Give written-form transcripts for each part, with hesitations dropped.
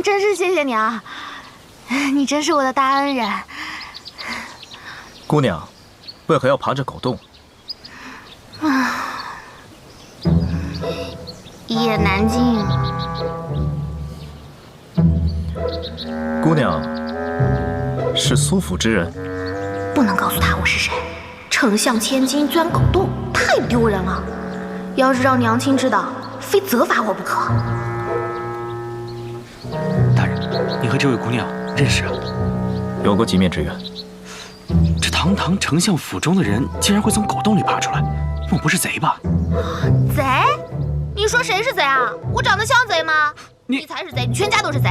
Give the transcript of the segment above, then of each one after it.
真是谢谢你啊！你真是我的大恩人。姑娘，为何要爬着狗洞？一言难尽。姑娘是苏府之人，不能告诉他我是谁。丞相千金钻狗洞，太丢人了。要是让娘亲知道，非责罚我不可。大人，你和这位姑娘认识啊？有过几面之缘。这堂堂丞相府中的人，竟然会从狗洞里爬出来，莫不是贼吧？贼？你说谁是贼啊？我长得像贼吗？你你才是贼，你全家都是贼。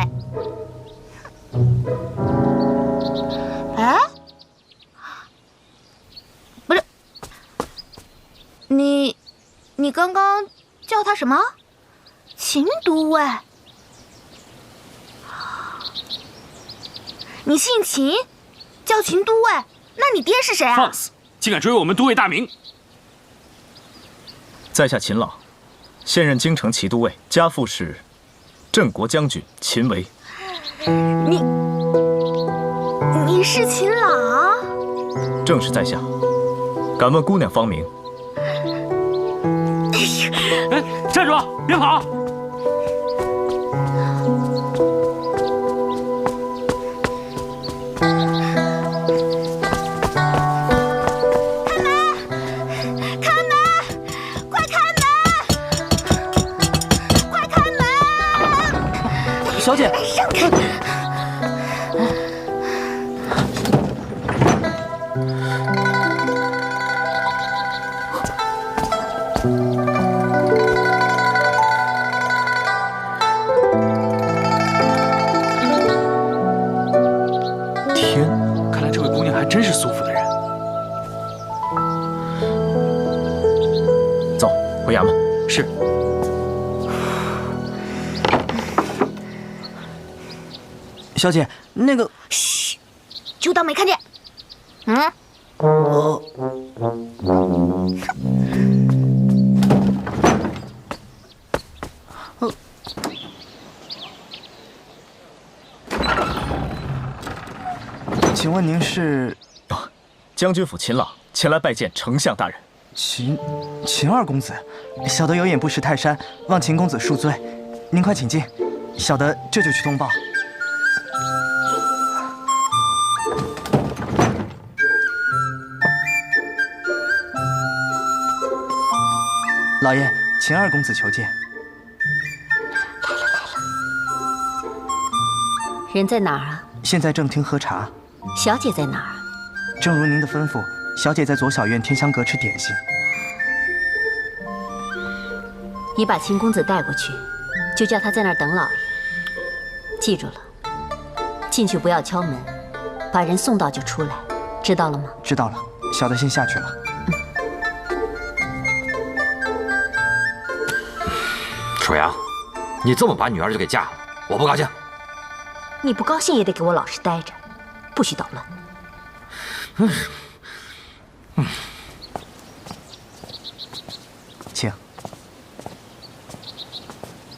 哎，不是，你刚刚叫他什么？秦都尉？你姓秦，叫秦都尉？那你爹是谁啊？放肆！竟敢追我们都尉大名！在下秦朗，现任京城骑都尉，家父是镇国将军秦维。你是秦朗？正是在下。敢问姑娘芳名？哎，站住！别跑！小姐，让开！天，看来这位姑娘还真是苏府的人。走，回衙门。是。小姐，那个……嘘，就当没看见。请问您是？将军府秦朗前来拜见丞相大人。秦二公子，小的有眼不识泰山，望秦公子恕罪。您快请进，小的这就去通报。老爷，秦二公子求见。人在哪儿啊？现在正厅喝茶。小姐在哪儿啊？正如您的吩咐，小姐在左小院天香阁吃点心。你把秦公子带过去，就叫他在那儿等老爷。记住了，进去不要敲门，把人送到就出来，知道了吗？知道了，小的先下去了。楚阳，你这么把女儿就给嫁了，我不高兴。你不高兴也得给我老实待着，不许捣乱。请。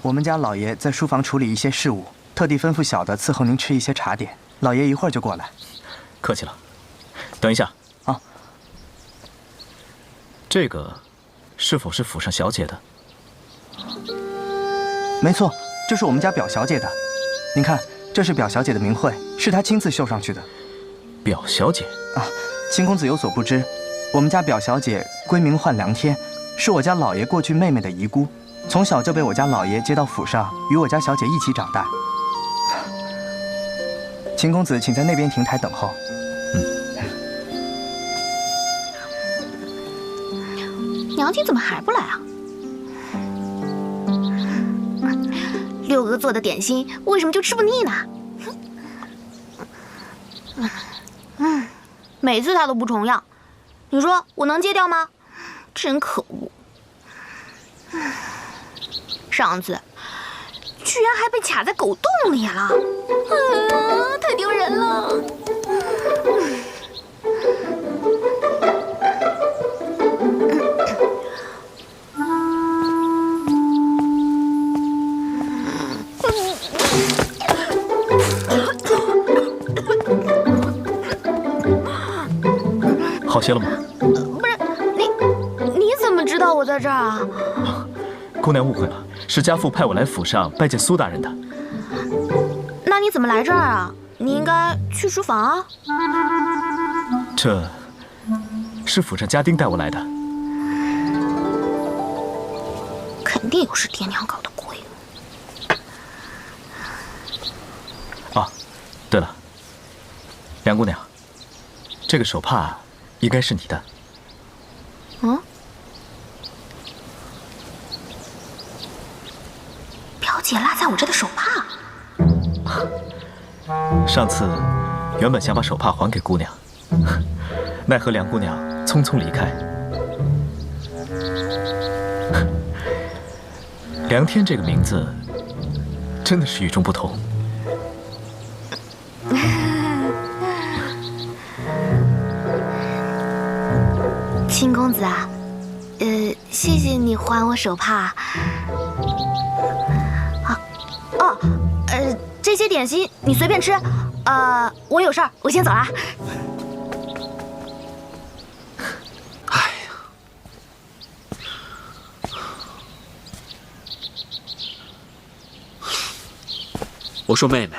我们家老爷在书房处理一些事务，特地吩咐小的伺候您吃一些茶点。老爷一会儿就过来。客气了。等一下。啊。这个是否是府上小姐的？没错，这是我们家表小姐的。您看，这是表小姐的名讳，是她亲自绣上去的。表小姐啊，秦公子有所不知，我们家表小姐闺名唤良天，是我家老爷过去妹妹的遗孤，从小就被我家老爷接到府上，与我家小姐一起长大。秦公子，请在那边亭台等候。娘亲怎么还不来啊？6哥做的点心为什么就吃不腻呢？每次他都不重样，你说我能戒掉吗？真可恶！上次居然还被卡在狗洞里了，太丢人了！好些了吗？不是你怎么知道我在这儿啊？姑娘误会了，是家父派我来府上拜见苏大人的。那你怎么来这儿啊？你应该去书房啊。这是府上家丁带我来的。肯定又是爹娘搞的鬼。啊，对了，梁姑娘，这个手帕应该是你的。嗯？表姐落在我这的手帕。上次原本想把手帕还给姑娘，奈何梁姑娘匆匆离开。梁天这个名字真的是与众不同。亲公子啊，谢谢你还我手帕。这些点心你随便吃。我有事儿，我先走了。哎呀，我说妹妹，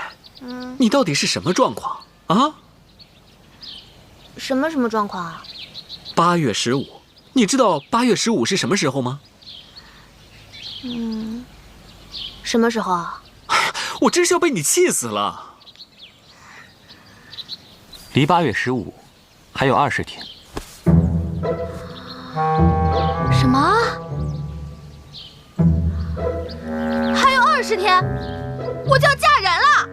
你到底是什么状况啊？什么状况啊？8月15，你知道8月15是什么时候吗？什么时候啊？我真是要被你气死了！离8月15还有20天。什么？还有20天，我就要嫁人了！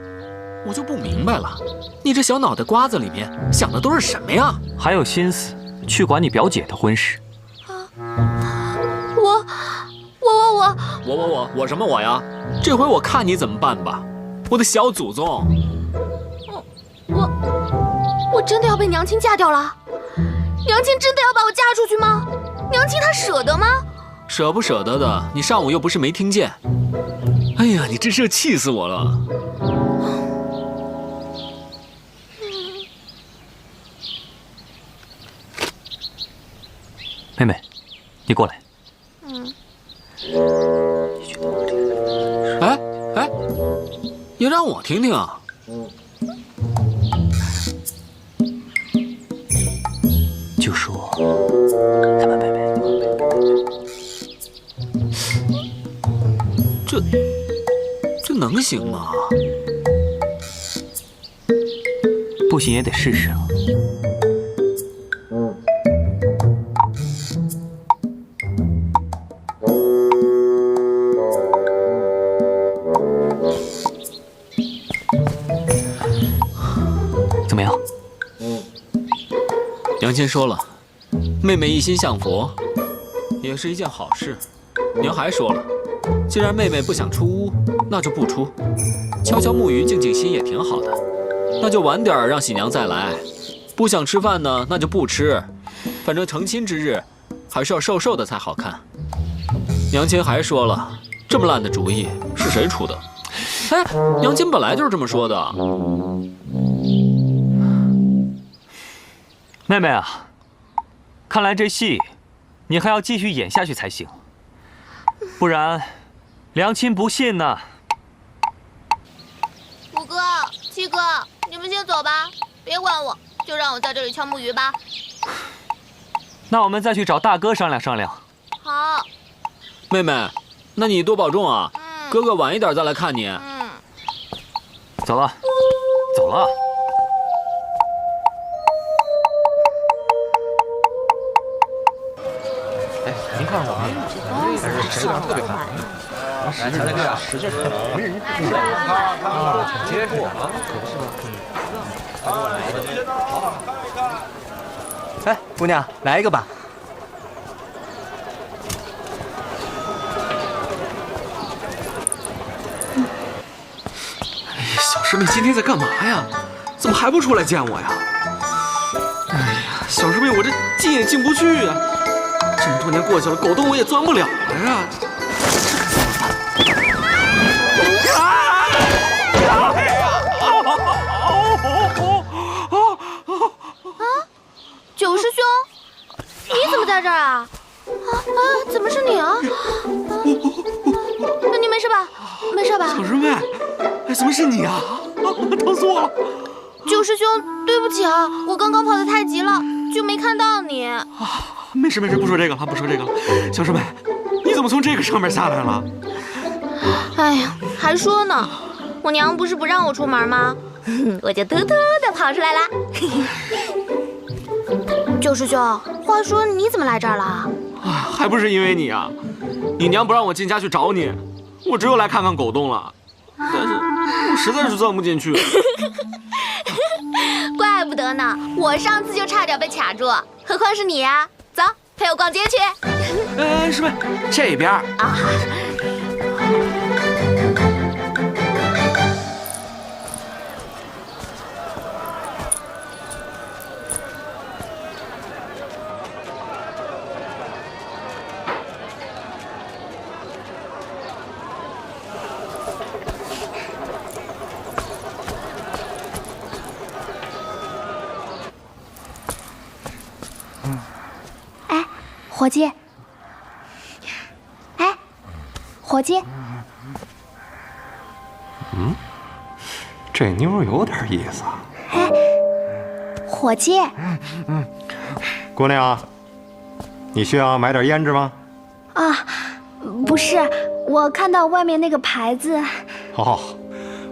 我就不明白了，你这小脑袋瓜子里面想的都是什么呀？还有心思去管你表姐的婚事？我什么我呀？这回我看你怎么办吧，我的小祖宗！我真的要被娘亲嫁掉了？娘亲真的要把我嫁出去吗？娘亲她舍得吗？舍不舍得的，你上午又不是没听见。哎呀，你真是要气死我了！妹妹，你过来。哎，也让我听听啊！就说咱们妹妹，这能行吗？不行也得试试啊。怎么样？娘亲说了，妹妹一心向佛，也是一件好事。娘还说了，既然妹妹不想出屋，那就不出，悄悄木鱼静静心也挺好的。那就晚点让喜娘再来。不想吃饭呢，那就不吃。反正成亲之日，还是要瘦瘦的才好看。娘亲还说了，这么烂的主意是谁出的？哎，娘亲本来就是这么说的。妹妹啊，看来这戏你还要继续演下去才行，不然良亲不信呢。五哥、七哥，你们先走吧，别管我，就让我在这里敲木鱼吧。那我们再去找大哥商量商量。好。妹妹，那你多保重啊。哥哥晚一点再来看你。走了，走了。哎，您看我们还是身上特别好，使劲的呀，使劲的，他挺结实啊，可不是吗？哎，姑娘，来一个吧。哎呀，小师妹今天在干嘛呀？怎么还不出来见我呀？哎呀，小师妹，我这进也进不去呀。这么多年过去了，狗洞我也钻不了了呀。九师兄。事吧？没事吧？小师妹，哎，怎么是你啊？疼死我了！九师兄，对不起啊，我刚刚跑得太急了，就没看到你。没事没事，不说这个了，不说这个了。小师妹，你怎么从这个上面下来了？哎呀，还说呢，我娘不是不让我出门吗？我就偷偷的跑出来了。九师兄，话说你怎么来这儿了？还不是因为你啊！你娘不让我进家去找你，我只有来看看狗洞了。但是我实在是钻不进去。怪不得呢，我上次就差点被卡住，何况是你呀！走，陪我逛街去。哎，师妹，这边啊。伙计，哎，伙计，这妞有点意思。哎，伙计，姑娘，你需要买点胭脂吗？啊，不是，我看到外面那个牌子。哦，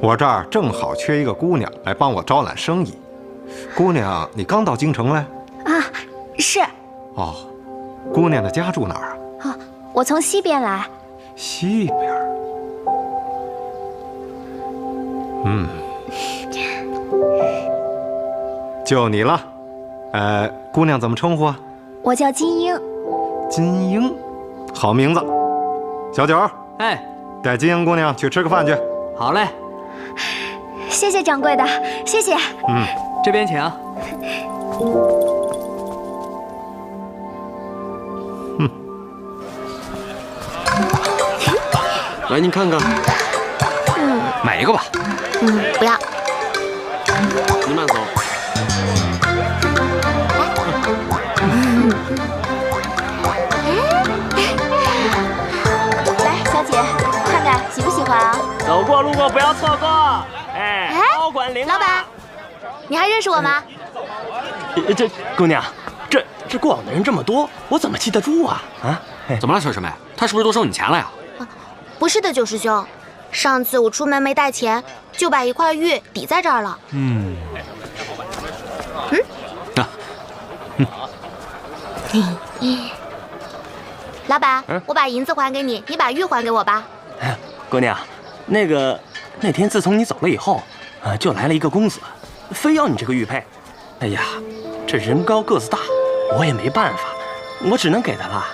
我这儿正好缺一个姑娘来帮我招揽生意。姑娘，你刚到京城来？啊，是。哦。姑娘的家住哪儿啊？啊，我从西边来。西边？就你了。姑娘怎么称呼啊？我叫金英。金英，好名字。小九，哎，带金英姑娘去吃个饭去。好嘞。谢谢掌柜的，谢谢。这边请。来，您看看。买一个吧。不要。您慢走。来，小姐，看看喜不喜欢啊？走过路过不要错过。哎，高管领。老板，你还认识我吗？这姑娘，这过往的人这么多，我怎么记得住啊？啊？怎么了，小师妹？他是不是多收你钱了呀？不是的，九师兄，上次我出门没带钱，就把一块玉抵在这儿了。老板，我把银子还给你，你把玉还给我吧。姑娘，那天自从你走了以后，就来了一个公子，非要你这个玉佩。哎呀，这人高个子大，我也没办法，我只能给他了。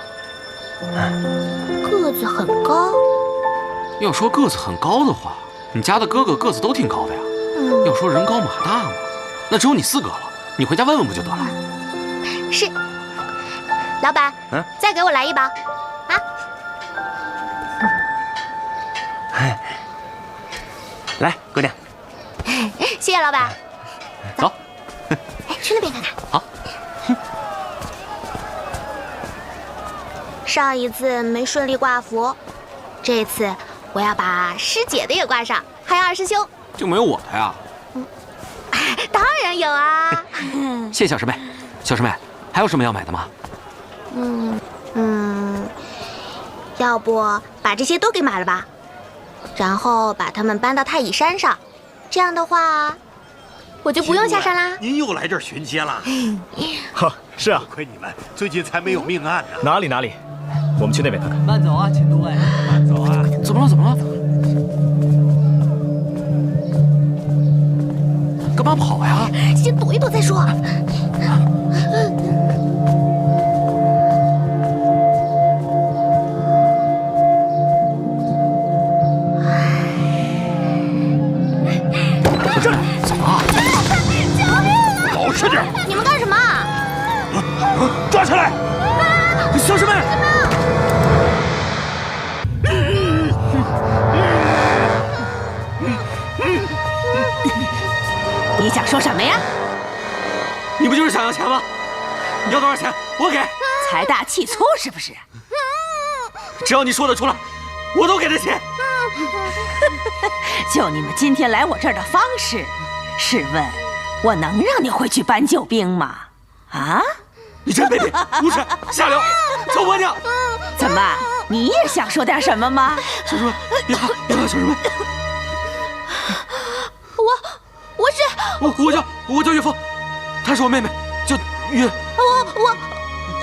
个子很高。要说个子很高的话，你家的哥哥个子都挺高的呀。要说人高马大嘛，那只有你4个了。你回家问问不就得了？是。老板，再给我来一包。啊。来，姑娘。谢谢老板。走。哎，去那边看看。好。上一次没顺利挂符，这次我要把师姐的也挂上，还有二师兄。就没有我的呀？当然有啊。谢谢小师妹。小师妹，还有什么要买的吗？要不把这些都给买了吧，然后把它们搬到太乙山上，这样的话，我就不用下山啦。您又来这儿巡街了？哈，是啊，亏你们最近才没有命案呢。哪里，我们去那边看看。慢走啊，秦都尉。慢走啊！怎么了？干嘛跑呀？先躲一躲再说。这怎么？救命啊！老实点！你们干什么？抓起来！小师妹！你想说什么呀？你不就是想要钱吗？你要多少钱，我给。财大气粗是不是？只要你说得出来，我都给他钱。就你们今天来我这儿的方式，试问，我能让你回去搬救兵吗？啊？你真卑鄙，无耻，下流，臭婆娘！怎么，你也想说点什么吗？小师妹，别怕，小师妹。我叫岳峰，她是我妹妹，叫岳。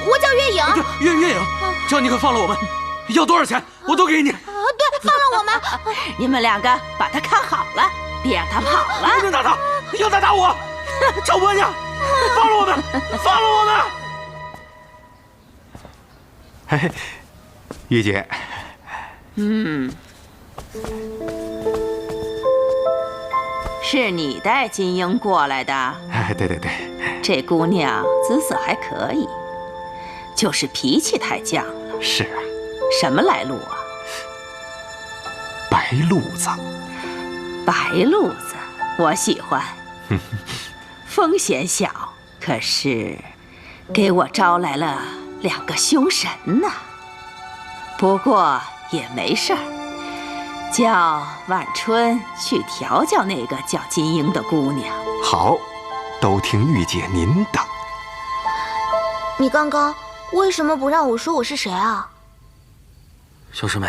我叫岳影。岳影，只要你肯放了我们，要多少钱我都给你。对，放了我们。你们两个把他看好了，别让他跑了。不能打他，要打我！臭婆娘，放了我们，放了我们！嘿，玉姐。是你带金英过来的？哎，对。这姑娘姿色还可以，就是脾气太犟了。是啊。什么来路啊？白路子。白路子，我喜欢。风险小，可是给我招来了2个凶神呐。不过也没事儿。叫万春去调教那个叫金英的姑娘。好，都听玉姐您的。你刚刚为什么不让我说我是谁啊？小师妹，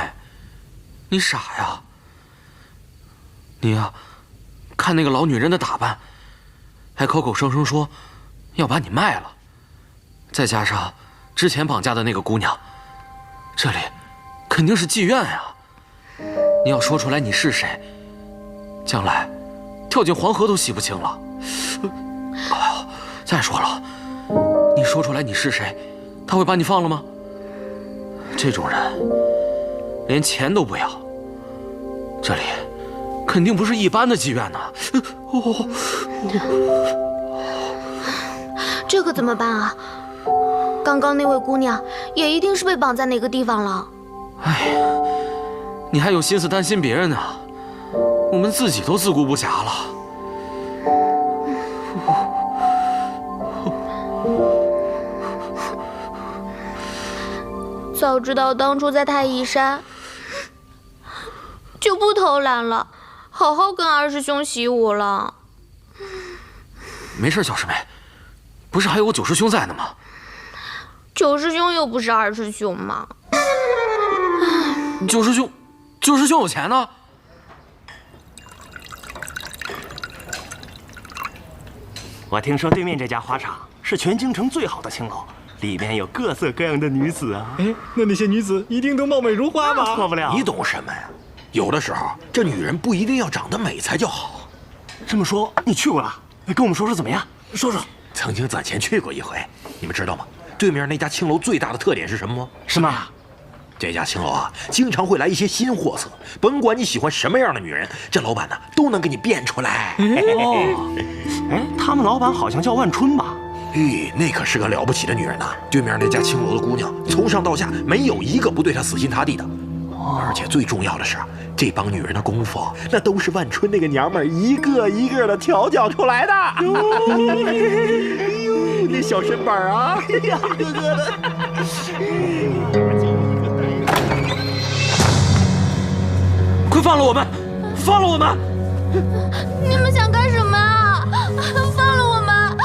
你傻呀？你呀，看那个老女人的打扮，还口口声声说要把你卖了，再加上之前绑架的那个姑娘，这里肯定是妓院呀。你要说出来你是谁，将来跳进黄河都洗不清了。哎呦，再说了，你说出来你是谁，他会把你放了吗？这种人连钱都不要，这里肯定不是一般的妓院呐。这可怎么办啊？刚刚那位姑娘也一定是被绑在哪个地方了。哎呀，你还有心思担心别人呢？我们自己都自顾不暇了。早知道当初在太乙山，就不偷懒了，好好跟二师兄习武了。没事，小师妹，不是还有我九师兄在呢吗？九师兄又不是二师兄嘛。九师兄有钱呢。我听说对面这家花场是全京城最好的青楼，里面有各色各样的女子啊。哎，那些女子一定都貌美如花吧？错不了。你懂什么呀？有的时候，这女人不一定要长得美才叫好。这么说，你去过了？跟我们说说怎么样？说说。曾经攒钱去过一回，你们知道吗？对面那家青楼最大的特点是什么吗？什么？这家青楼啊，经常会来一些新货色，甭管你喜欢什么样的女人，这老板呢都能给你变出来。哎，他们老板好像叫万春吧？咦，那可是个了不起的女人呐！对面那家青楼的姑娘，从上到下没有一个不对她死心塌地的。而且最重要的是，这帮女人的功夫，那都是万春那个娘们儿一个一个的调教出来的。哎呦，那小身板啊，哎呀，一个个的。快放了我们！放了我们！你们想干什么啊？放了我们！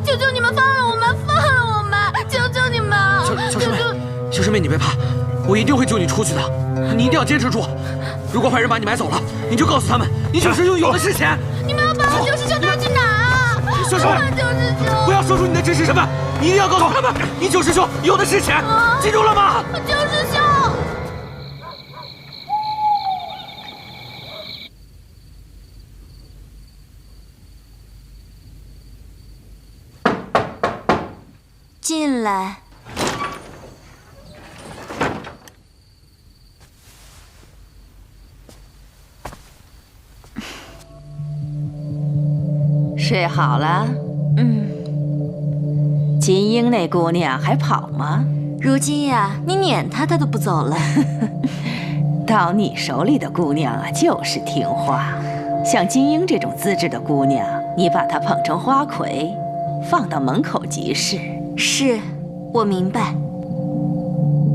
求求你们放了我们！放了我们！求求你们！小师妹，你别怕，我一定会救你出去的。你一定要坚持住。如果坏人把你买走了，你就告诉他们，你九师兄有的是钱。你们要把我九师兄带去哪啊？小师妹，九师兄，不要说出你的真实身份，你一定要告诉他们，你九师兄有的是钱，记住了吗？九师兄。进来。睡好了？金英那姑娘还跑吗？如今呀，你撵她，她都不走了。到你手里的姑娘啊，就是听话。像金英这种资质的姑娘，你把她捧成花魁，放到门口即是。是，我明白。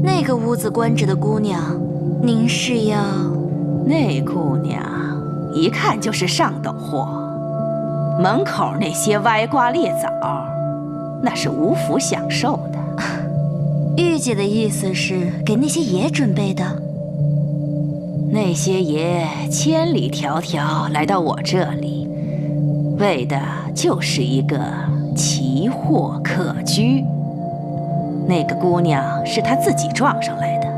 那个屋子关着的姑娘，您是要？那姑娘一看就是上等货，门口那些歪瓜裂枣，那是无福享受的。玉姐的意思是给那些爷准备的？那些爷千里迢迢来到我这里，为的就是一个奇货可居。那个姑娘是他自己撞上来的，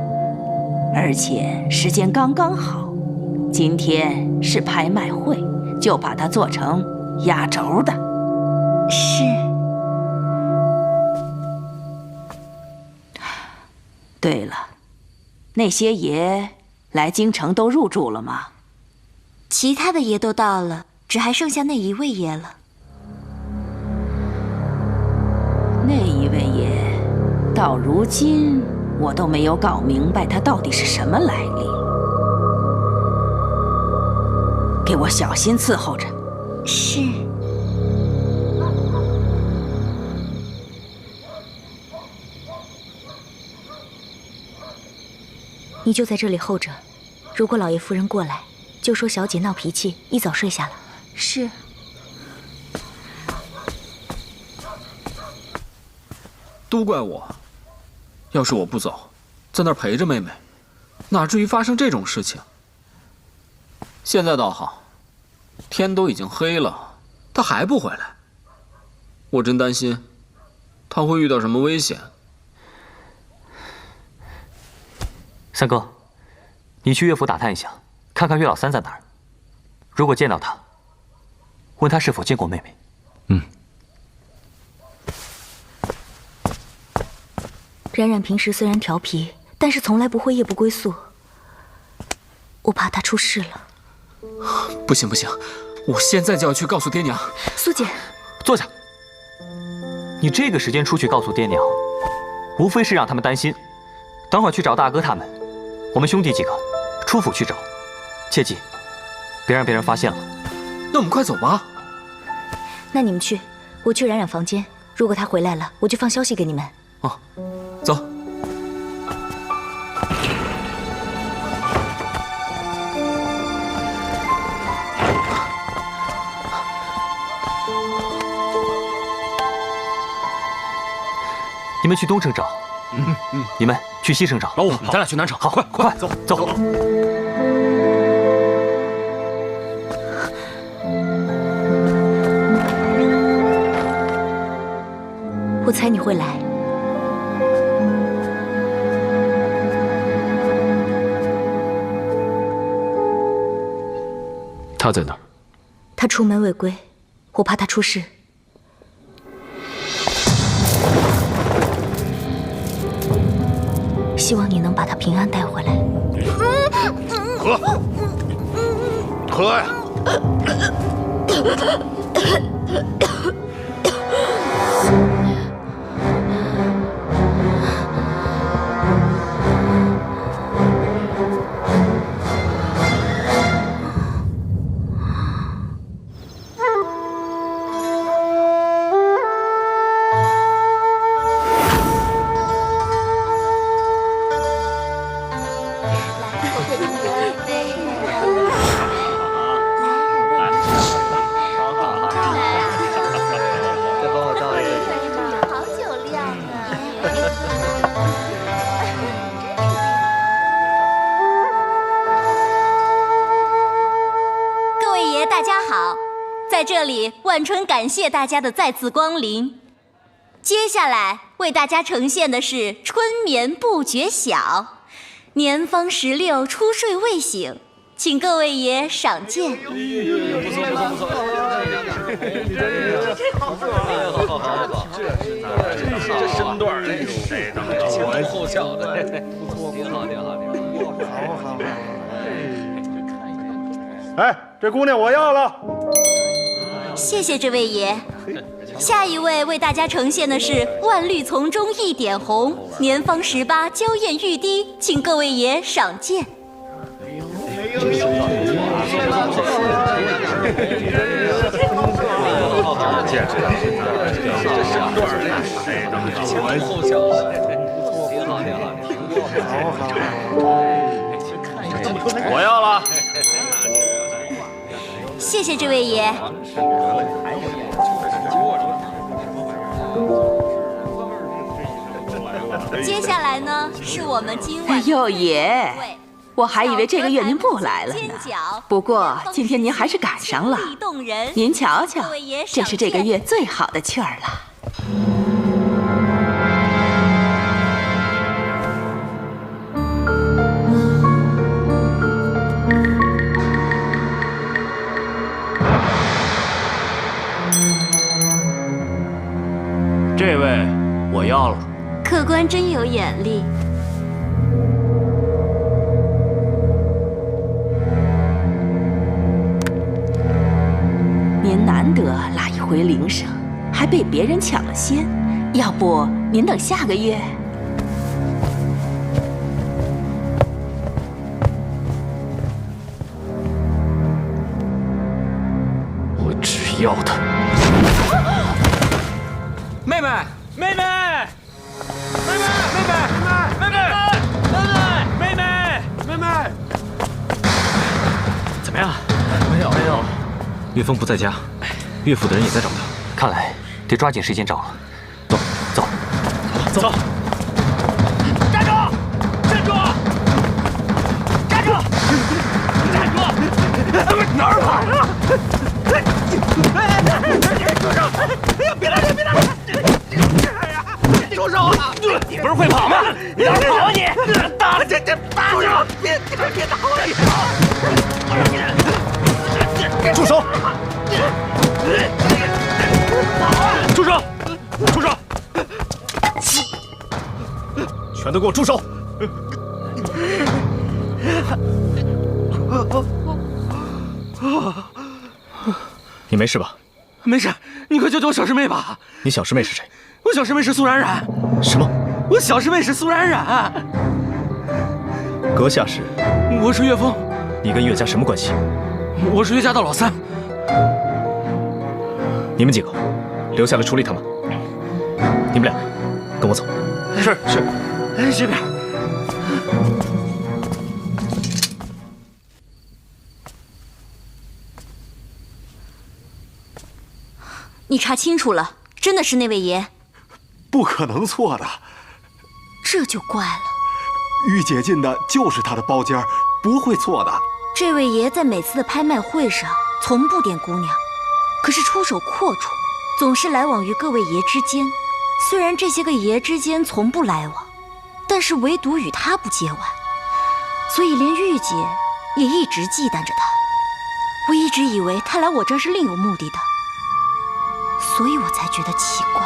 而且时间刚刚好，今天是拍卖会，就把它做成压轴的。是。对了，那些爷来京城都入住了吗？其他的爷都到了，只还剩下那一位爷了。那一位爷，到如今我都没有搞明白他到底是什么来历。给我小心伺候着。是。你就在这里候着，如果老爷夫人过来，就说小姐闹脾气，一早睡下了。是。都怪我，要是我不走，在那儿陪着妹妹，哪至于发生这种事情？现在倒好，天都已经黑了，她还不回来，我真担心她会遇到什么危险。三哥，你去岳府打探一下，看看岳老三在哪儿。如果见到他，问他是否见过妹妹。冉冉平时虽然调皮，但是从来不会夜不归宿。我怕他出事了。不行不行，我现在就要去告诉爹娘。苏姐，坐下。你这个时间出去告诉爹娘，无非是让他们担心。等会儿去找大哥他们，我们兄弟几个出府去找，切记别让别人发现了。那我们快走吧。那你们去，我去冉冉房间。如果他回来了，我就放消息给你们。哦，走。你们去东城找，你们去西城找。老五，咱俩去南城。好，快走走。我猜你会来。他在哪儿？他出门未归，我怕他出事。希望你能把他平安带回来。喝呀！在这里，万春感谢大家的再次光临。接下来为大家呈现的是春眠不觉晓，年方16，初睡未醒，请各位爷赏鉴。不错，这身段前凸后翘的，挺好。好。哎，这姑娘我要了。谢谢这位爷。下一位为大家呈现的是万绿丛中一点红，年方18，娇艳欲滴，请各位爷赏鉴。我要了。谢谢这位爷。接下来呢，是我们今晚幼爷，我还以为这个月您不来了呢。不过今天您还是赶上了。您瞧瞧，这是这个月最好的券儿了。这位我要了。客官真有眼力。您难得拉一回铃声，还被别人抢了先，要不您等下个月？我只要他。妹妹，妹妹，妹妹，妹妹，妹妹，妹妹，妹妹，怎么样？没有。岳峰不在家，岳府的人也在找他，看来得抓紧时间找了。走。站住！站住！站住！站住！哪儿跑啊？住手！别打！住手啊！你不是会跑吗？你哪儿跑啊你？打了这打住手！别打我！住手！住手！住手！全都给我住手！你没事吧？没事，你快救救我小师妹吧！你小师妹是谁？我小师妹是苏冉冉。什么？我小师妹是苏冉冉。阁下是？我是岳峰。你跟岳家什么关系？我是岳家的老三。你们几个留下来处理他们。你们俩跟我走。是。哎，这边。你查清楚了，真的是那位爷？不可能错的。这就怪了。玉姐进的就是他的包间，不会错的。这位爷在每次的拍卖会上从不点姑娘，可是出手阔绰，总是来往于各位爷之间。虽然这些个爷之间从不来往，但是唯独与他不结吻，所以连玉姐也一直忌惮着他。我一直以为他来我这儿是另有目的的，所以我才觉得奇怪。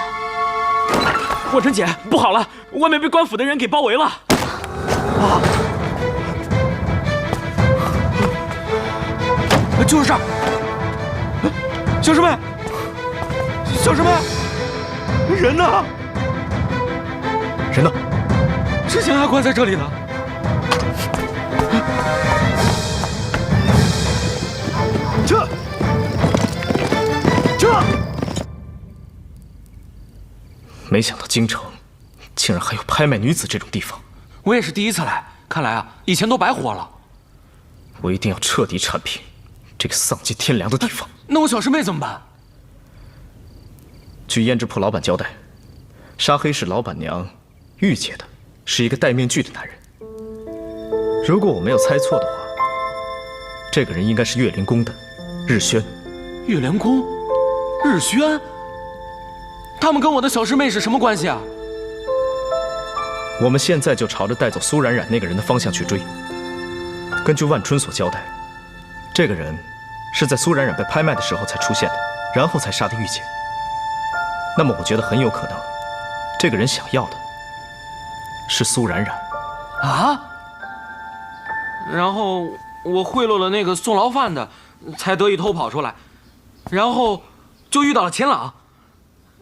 婉春姐，不好了，外面被官府的人给包围了。啊！就是这儿。小师妹，小师妹，人呢？人呢？之前还关在这里呢。撤！没想到京城竟然还有拍卖女子这种地方。我也是第一次来，看来啊，以前都白活了。我一定要彻底铲平这个丧尽天良的地方。那我小师妹怎么办？据胭脂铺老板交代，杀黑市老板娘玉姐的是一个戴面具的男人。如果我没有猜错的话，这个人应该是月灵宫的日轩。月灵宫，日轩，他们跟我的小师妹是什么关系啊？我们现在就朝着带走苏冉冉那个人的方向去追。根据万春所交代，这个人是在苏冉冉被拍卖的时候才出现的，然后才杀的玉姐。那么我觉得很有可能，这个人想要的是苏冉冉。啊？然后我贿赂了那个送牢饭的，才得以偷跑出来，然后就遇到了钱朗，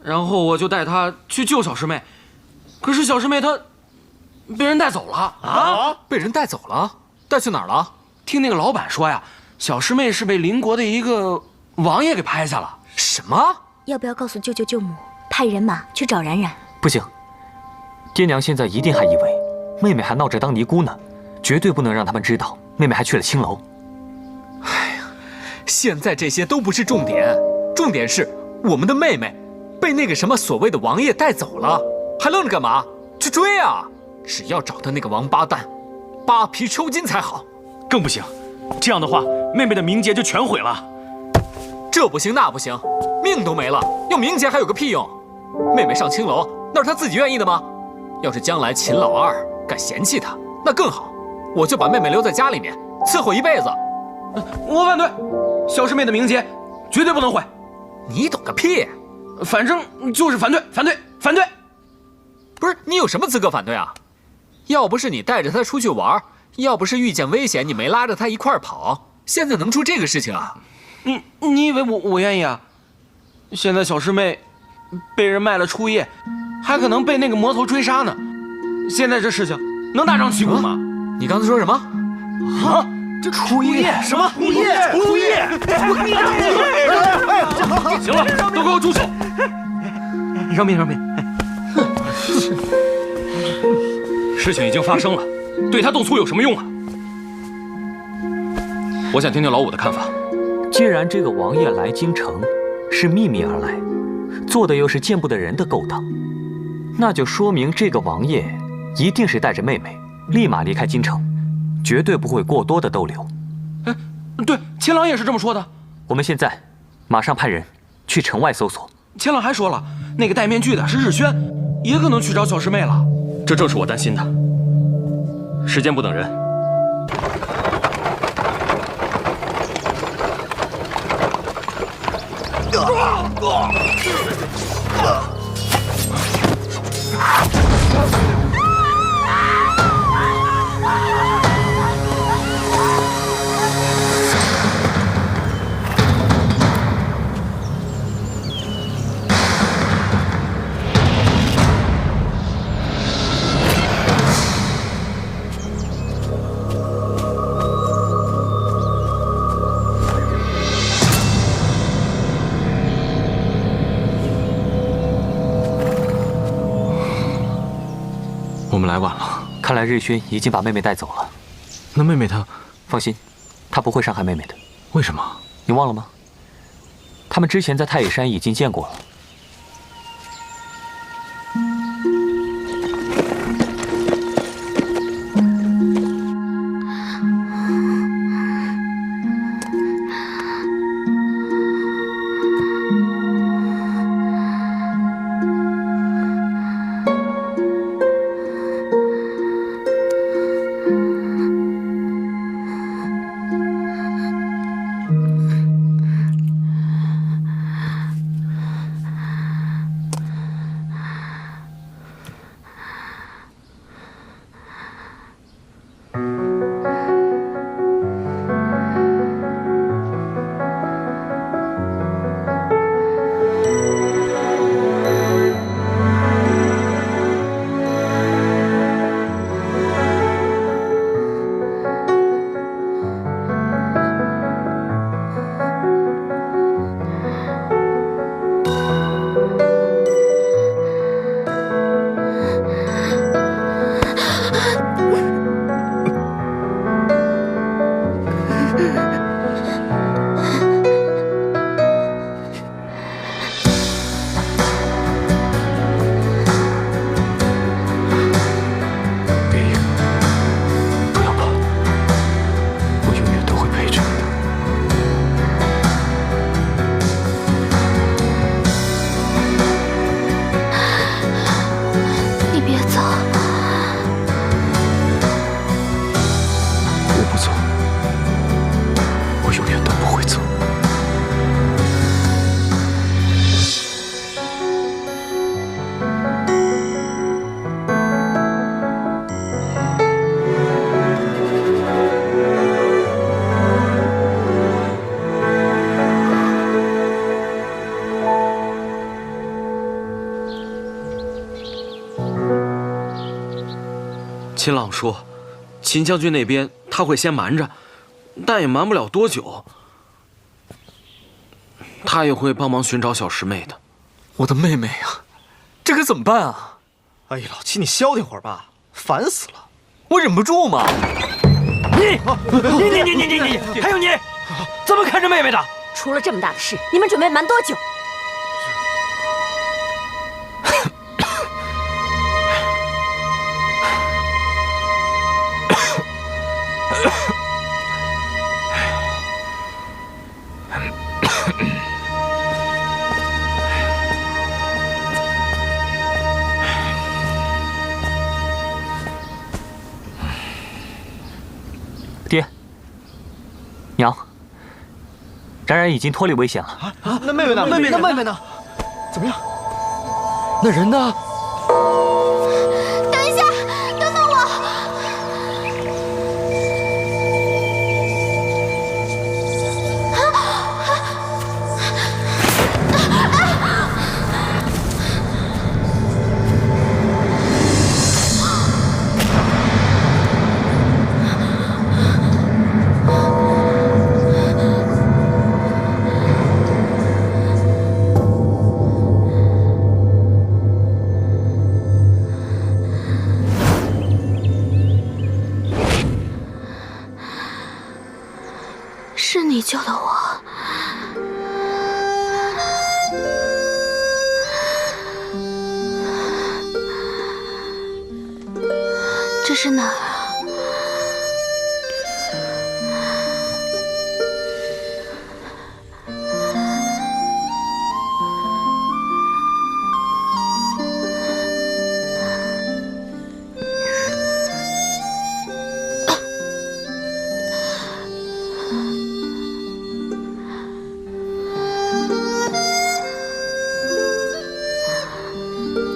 然后我就带他去救小师妹，可是小师妹她被人带走了。啊？被人带走了？带去哪儿了？听那个老板说呀，小师妹是被邻国的一个王爷给拍下了。什么？要不要告诉舅舅舅母，派人马去找冉冉？不行，爹娘现在一定还以为妹妹还闹着当尼姑呢，绝对不能让他们知道妹妹还去了青楼。哎呀，现在这些都不是重点，重点是我们的妹妹被那个什么所谓的王爷带走了，还愣着干嘛？去追啊！只要找到那个王八蛋，扒皮抽筋才好。更不行，这样的话，妹妹的名节就全毁了。这不行那不行，命都没了，要名节还有个屁用？妹妹上青楼，那是她自己愿意的吗？要是将来秦老二敢嫌弃她，那更好，我就把妹妹留在家里面伺候一辈子。我反对，小师妹的名节绝对不能毁。你懂个屁！反正就是反对，反对，反对。不是你有什么资格反对啊？要不是你带着她出去玩，要不是遇见危险你没拉着她一块儿跑，现在能出这个事情啊？你以为我愿意啊？现在小师妹被人卖了初夜，还可能被那个魔头追杀呢。现在这事情能大张旗鼓吗？你刚才说什么？啊？这初夜什么？初夜！行了，都给我住手！让命！事情已经发生了，对他动粗有什么用啊？我想听听老五的看法。既然这个王爷来京城是秘密而来，做的又是见不得人的勾当，那就说明这个王爷一定是带着妹妹立马离开京城，绝对不会过多的逗留。对，秦朗也是这么说的。我们现在马上派人去城外搜索。秦朗还说了，那个戴面具的是日轩，也可能去找小师妹了。这正是我担心的。时间不等人。我们来晚了，看来日勋已经把妹妹带走了。那妹妹她，放心，他不会伤害妹妹的。为什么？你忘了吗？他们之前在太乙山已经见过了。秦朗说，秦将军那边他会先瞒着，但也瞒不了多久。他也会帮忙寻找小师妹的。我的妹妹呀，这可怎么办啊？哎呀，老七，你消停会儿吧，烦死了。我忍不住嘛。你，还有你，怎么看着妹妹的？出了这么大的事，你们准备瞒多久？爹，娘，冉冉已经脱离危险了。啊，那妹妹呢？妹妹呢？怎么样？那人呢？等一下，等等我！是你救的我。这是哪儿啊？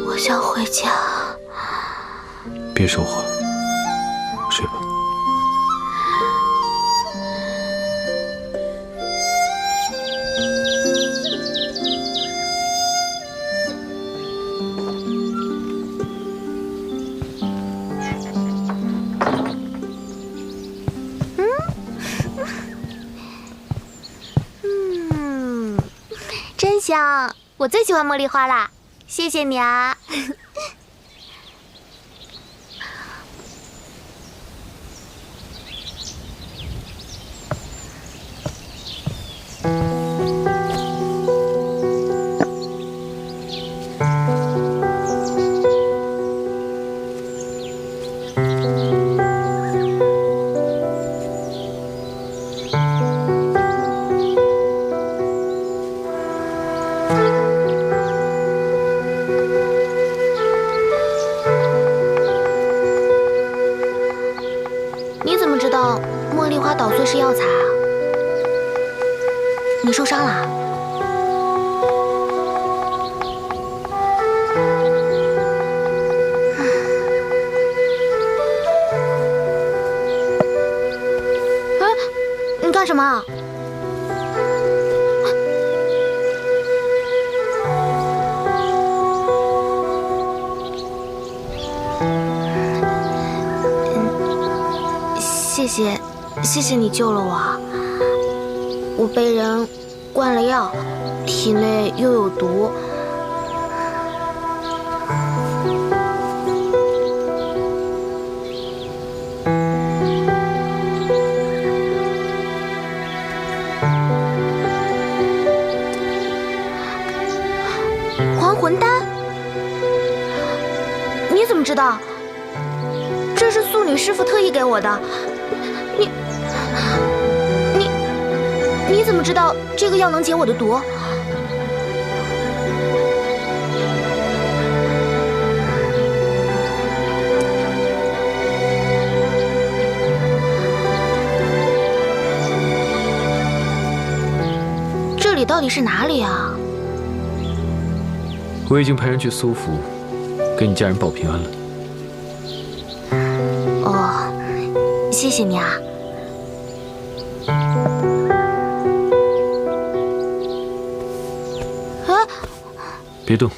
我想回家。别说话，睡吧。真香！我最喜欢茉莉花啦，谢谢你啊。你怎么知道茉莉花捣碎是药材啊？你受伤了啊？你干什么？谢谢你救了我。我被人灌了药，体内又有毒。还魂丹？你怎么知道？这是素女师傅特意给我的。你怎么知道这个药能解我的毒？这里到底是哪里啊？我已经派人去苏府，给你家人报平安了。哦，谢谢你啊。别动。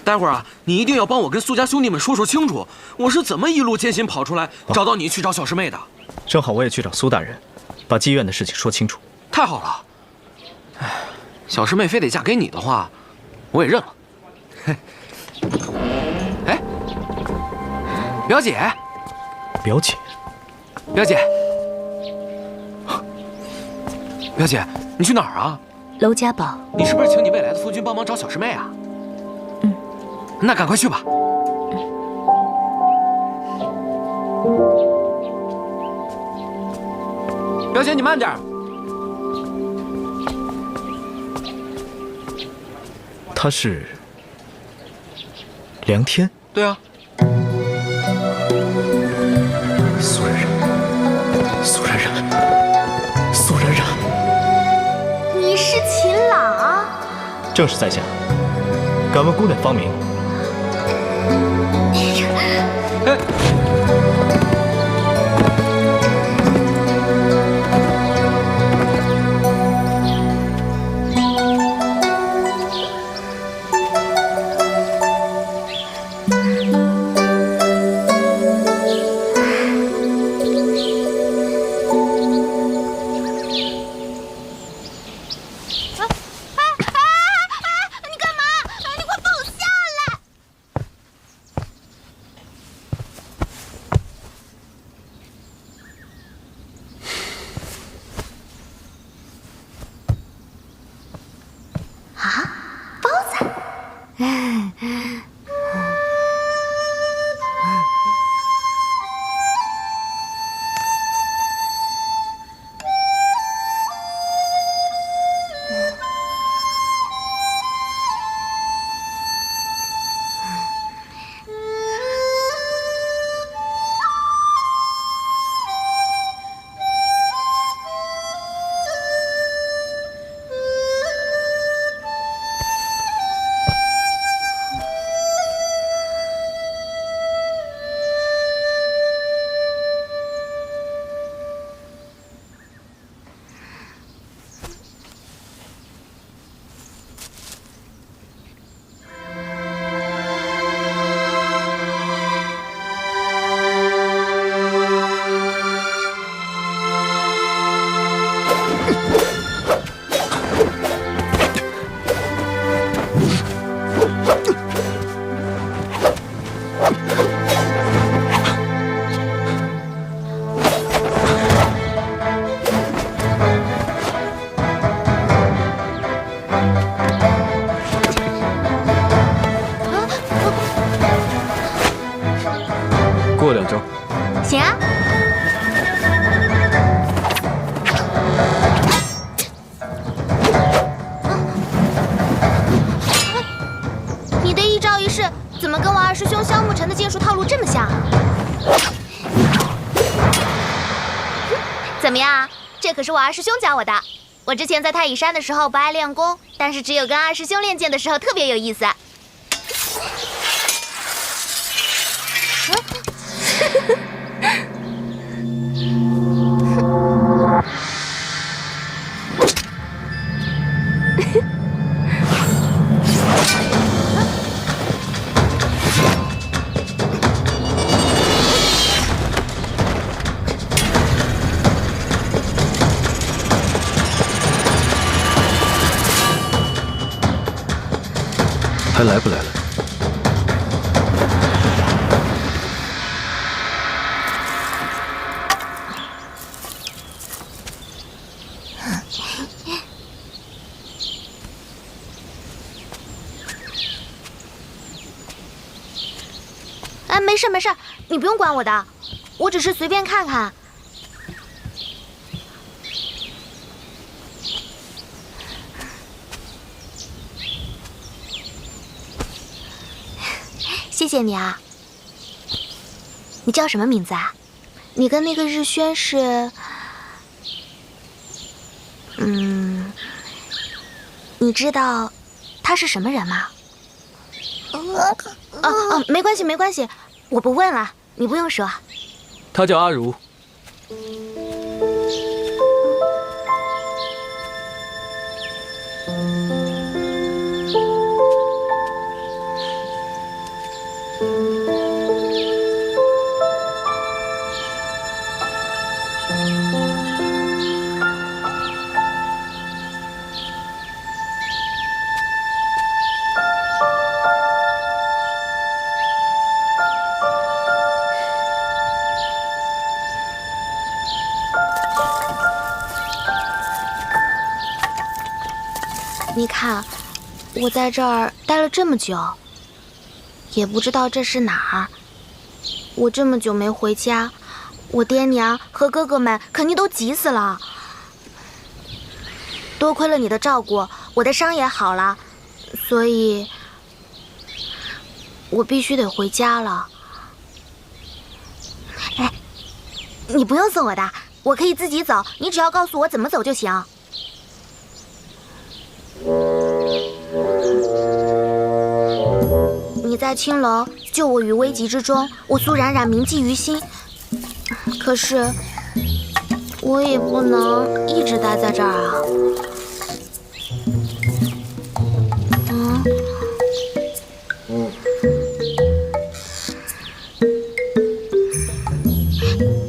待会儿啊，你一定要帮我跟苏家兄弟们说清楚，我是怎么一路艰辛跑出来，找到你去找小师妹的。正好我也去找苏大人，把妓院的事情说清楚。太好了。小师妹非得嫁给你的话，我也认了。哎，表姐，表姐，表姐，表姐，你去哪儿啊？娄家堡，你是不是请你未来的夫君帮忙找小师妹啊？嗯，那赶快去吧。表姐，你慢点。他是梁天。对啊。苏冉冉，苏冉冉，苏冉冉，你是秦朗？正是在下。敢问姑娘芳名？哎。过两招。行啊。你的一招一式怎么跟我二师兄萧慕尘的剑术套路这么像啊？怎么样？这可是我二师兄教我的。我之前在太乙山的时候不爱练功，但是只有跟二师兄练剑的时候特别有意思。还来不来了？哎，没事没事，你不用管我的，我只是随便看看。谢谢你啊。你叫什么名字啊？你跟那个日轩是……你知道他是什么人吗？没关系没关系，我不问了，你不用说。他叫阿如。看，我在这儿待了这么久，也不知道这是哪儿。我这么久没回家，我爹娘和哥哥们肯定都急死了。多亏了你的照顾，我的伤也好了，所以我必须得回家了。哎，你不用送我的，我可以自己走，你只要告诉我怎么走就行。你在青楼救我于危急之中，我苏冉冉铭记于心。可是我也不能一直待在这儿啊。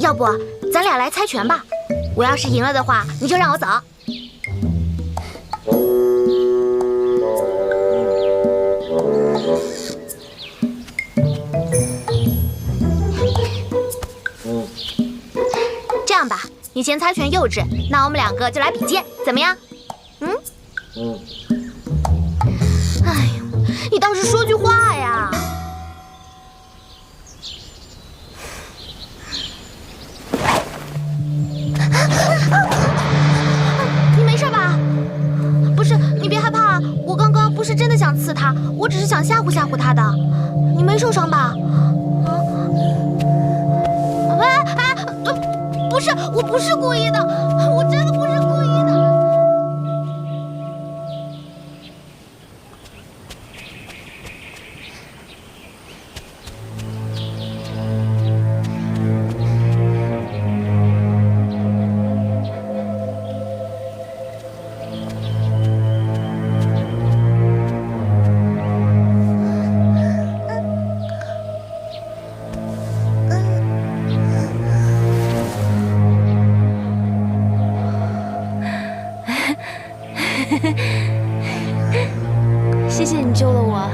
要不咱俩来猜拳吧？我要是赢了的话，你就让我走。这样吧，你先猜拳幼稚，那我们两个就来比剑，怎么样？哎呦，你倒是说句话呀！你没事吧？不是，你别害怕，我刚刚不是真的想刺他，我只是想吓唬吓唬他的。你没受伤吧？不是，我不是故意的，我真的不是故意的。谢谢你救了我。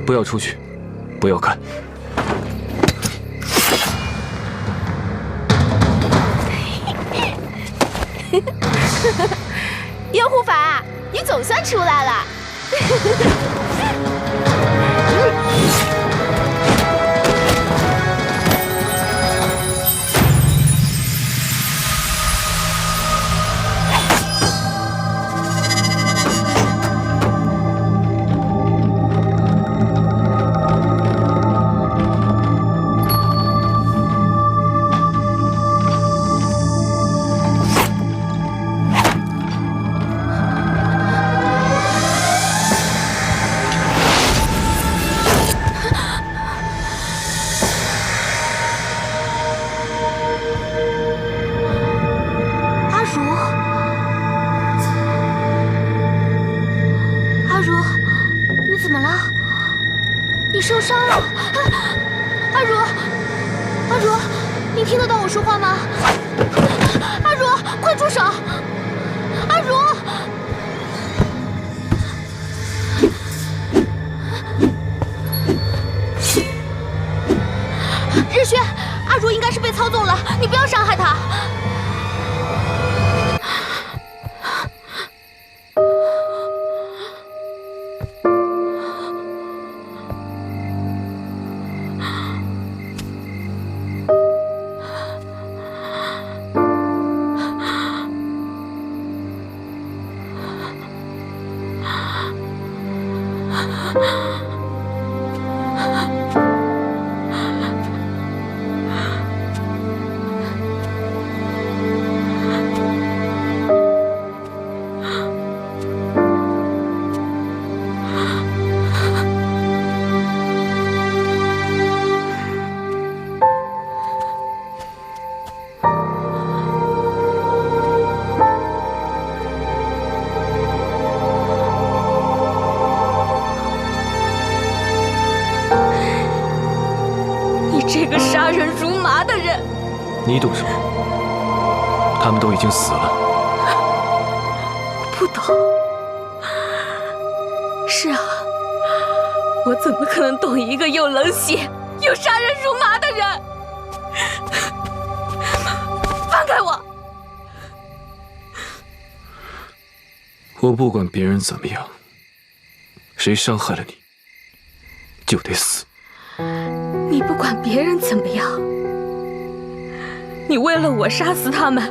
不要出去，不要看。妖护法，你总算出来了。听得到我说话吗？阿如，快住手！阿如，日轩，阿如应该是被操纵了，你不要伤害她。这个杀人如麻的人，你懂什么？他们都已经死了。我不懂。是啊，我怎么可能懂一个又冷血又杀人如麻的人？放开我！我不管别人怎么样，谁伤害了你，就得死。你不管别人怎么样，你为了我杀死他们，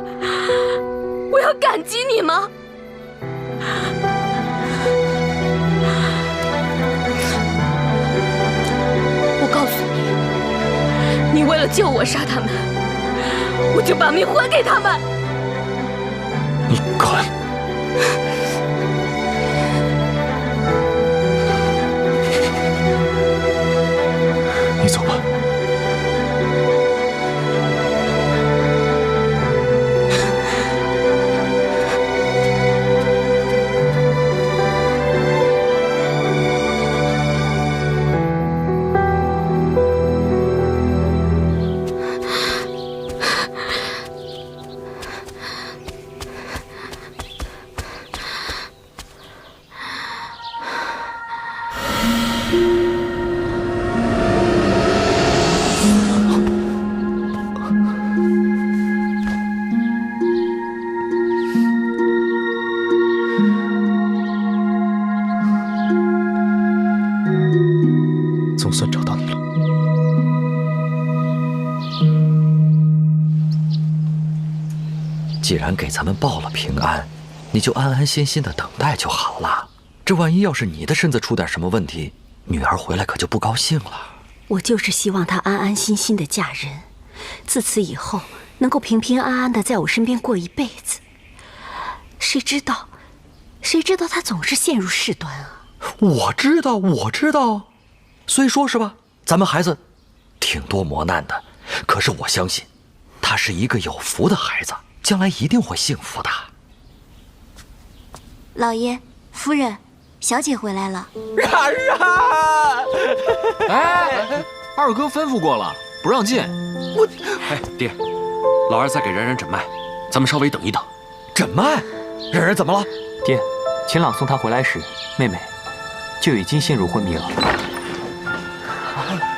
我要感激你吗？我告诉你，你为了救我杀他们，我就把命还给他们。你敢！你走吧。总算找到你了。既然给咱们报了平安，你就安安心心的等待就好了。这万一要是你的身子出点什么问题，女儿回来可就不高兴了。我就是希望她安安心心的嫁人，自此以后能够平平安安的在我身边过一辈子。谁知道她总是陷入事端啊！我知道，虽说是吧，咱们孩子挺多磨难的，可是我相信，他是一个有福的孩子，将来一定会幸福的。老爷、夫人，小姐回来了。然然，哎，二哥吩咐过了，不让进。哎，爹，老二在给然然诊脉，咱们稍微等一等。诊脉？然然怎么了？爹，秦朗送她回来时，妹妹就已经陷入昏迷了。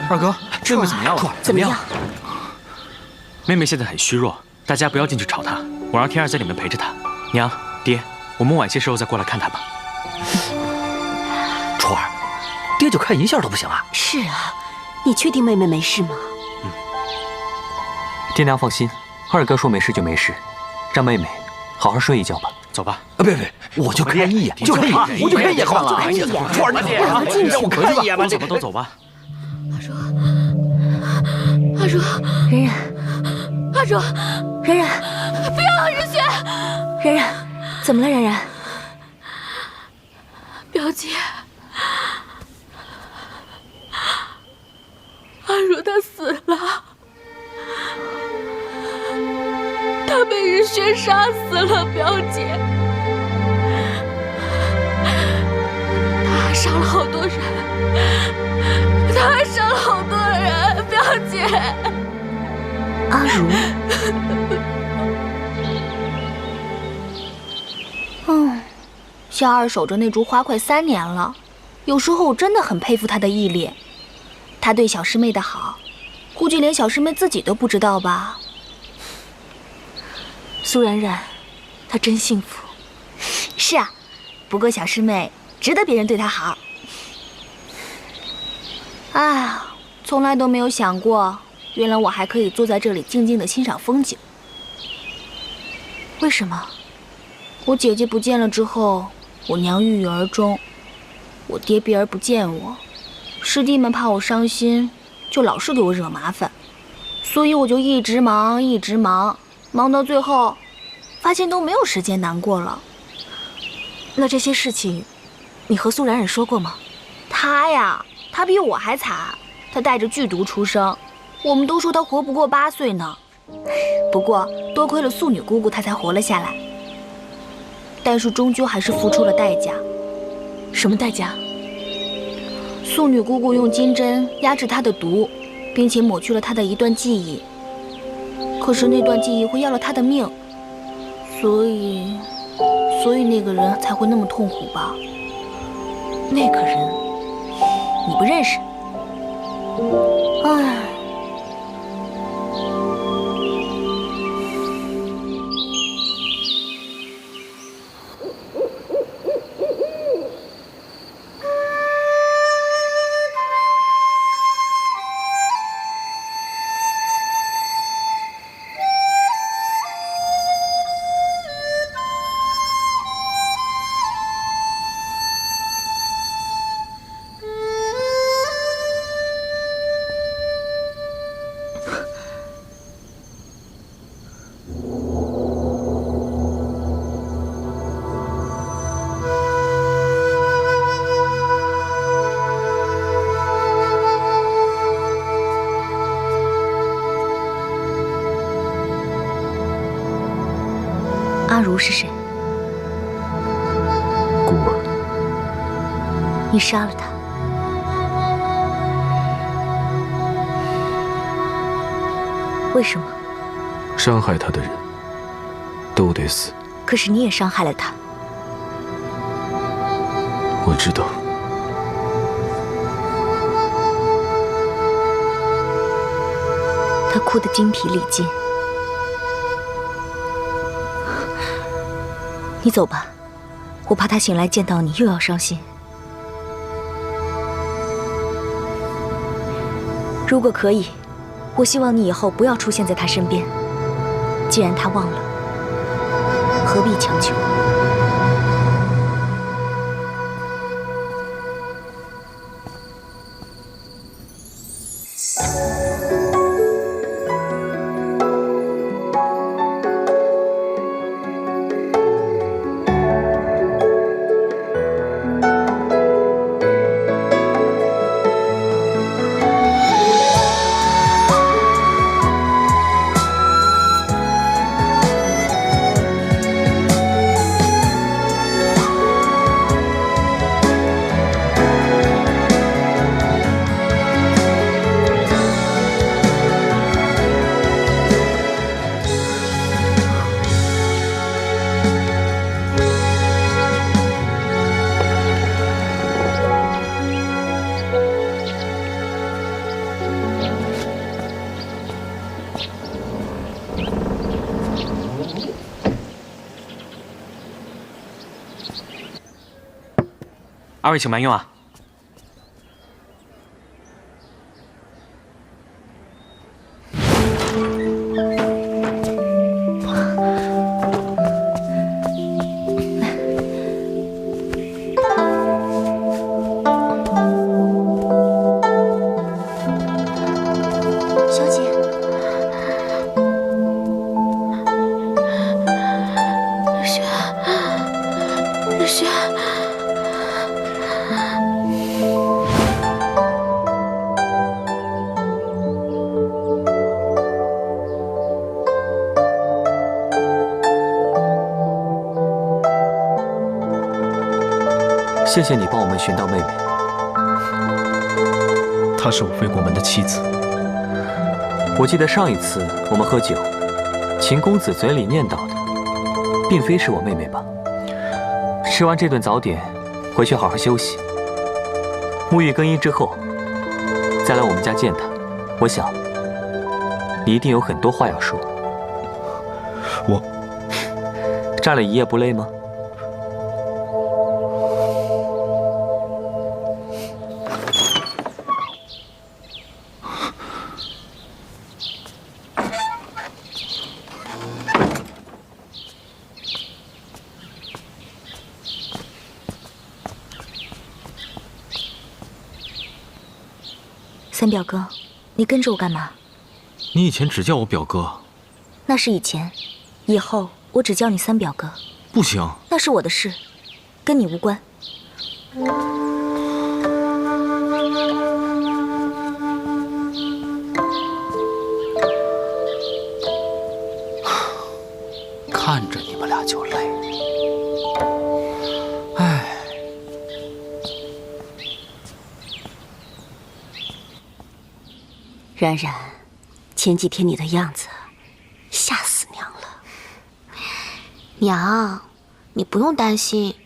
二哥，妹妹怎么样了？怎么样？妹妹现在很虚弱，大家不要进去吵她，我让天儿在里面陪着她。娘，爹，我们晚些时候再过来看她吧。初儿，爹就看一下都不行啊？是啊，你确定妹妹没事吗？爹娘放心，二哥说没事就没事，让妹妹好好睡一觉吧。走吧。啊，别，我就看一眼，就看一眼，我就看一眼，好了，看一眼。初儿，你让我进去，我看一眼吧。走吧，都走吧。阿如，然然，阿如，然然，不要日轩！然然，怎么了？然然，表姐，阿如她死了，她被日轩杀死了，表姐。他还杀了好多人，他还杀了好多人，表姐。阿如，夏二守着那株花快3年了，有时候我真的很佩服他的毅力。他对小师妹的好，估计连小师妹自己都不知道吧。苏冉冉，她真幸福。是啊，不过小师妹值得别人对她好。哎，从来都没有想过，原来我还可以坐在这里静静地欣赏风景。为什么？我姐姐不见了之后，我娘郁郁而终，我爹避而不见我，师弟们怕我伤心，就老是给我惹麻烦，所以我就一直忙，一直忙，忙到最后，发现都没有时间难过了。那这些事情，你和苏冉冉说过吗？她呀，她比我还惨，她带着剧毒出生，我们都说她活不过8岁呢。不过多亏了素女姑姑，她才活了下来。但是终究还是付出了代价。什么代价？素女姑姑用金针压制她的毒，并且抹去了她的一段记忆。可是那段记忆会要了她的命，所以那个人才会那么痛苦吧？那个人，你不认识？唉。阿如是谁？孤儿。你杀了他？为什么？伤害他的人都得死。可是你也伤害了他。我知道。他哭得精疲力尽。你走吧，我怕他醒来见到你又要伤心。如果可以，我希望你以后不要出现在他身边。既然他忘了，何必强求？二位请慢用啊。小姐，日雪，日雪。谢谢你帮我们寻到妹妹。她是我魏国门的妻子，我记得上一次我们喝酒，秦公子嘴里念叨的，并非是我妹妹吧？吃完这顿早点，回去好好休息。沐浴更衣之后，再来我们家见她。我想，你一定有很多话要说。我站了一夜不累吗？三表哥，你跟着我干嘛？你以前只叫我表哥。那是以前，以后我只叫你三表哥。不行，那是我的事，跟你无关。看着你们俩就累。唉。冉冉，前几天你的样子，吓死娘了。娘，你不用担心，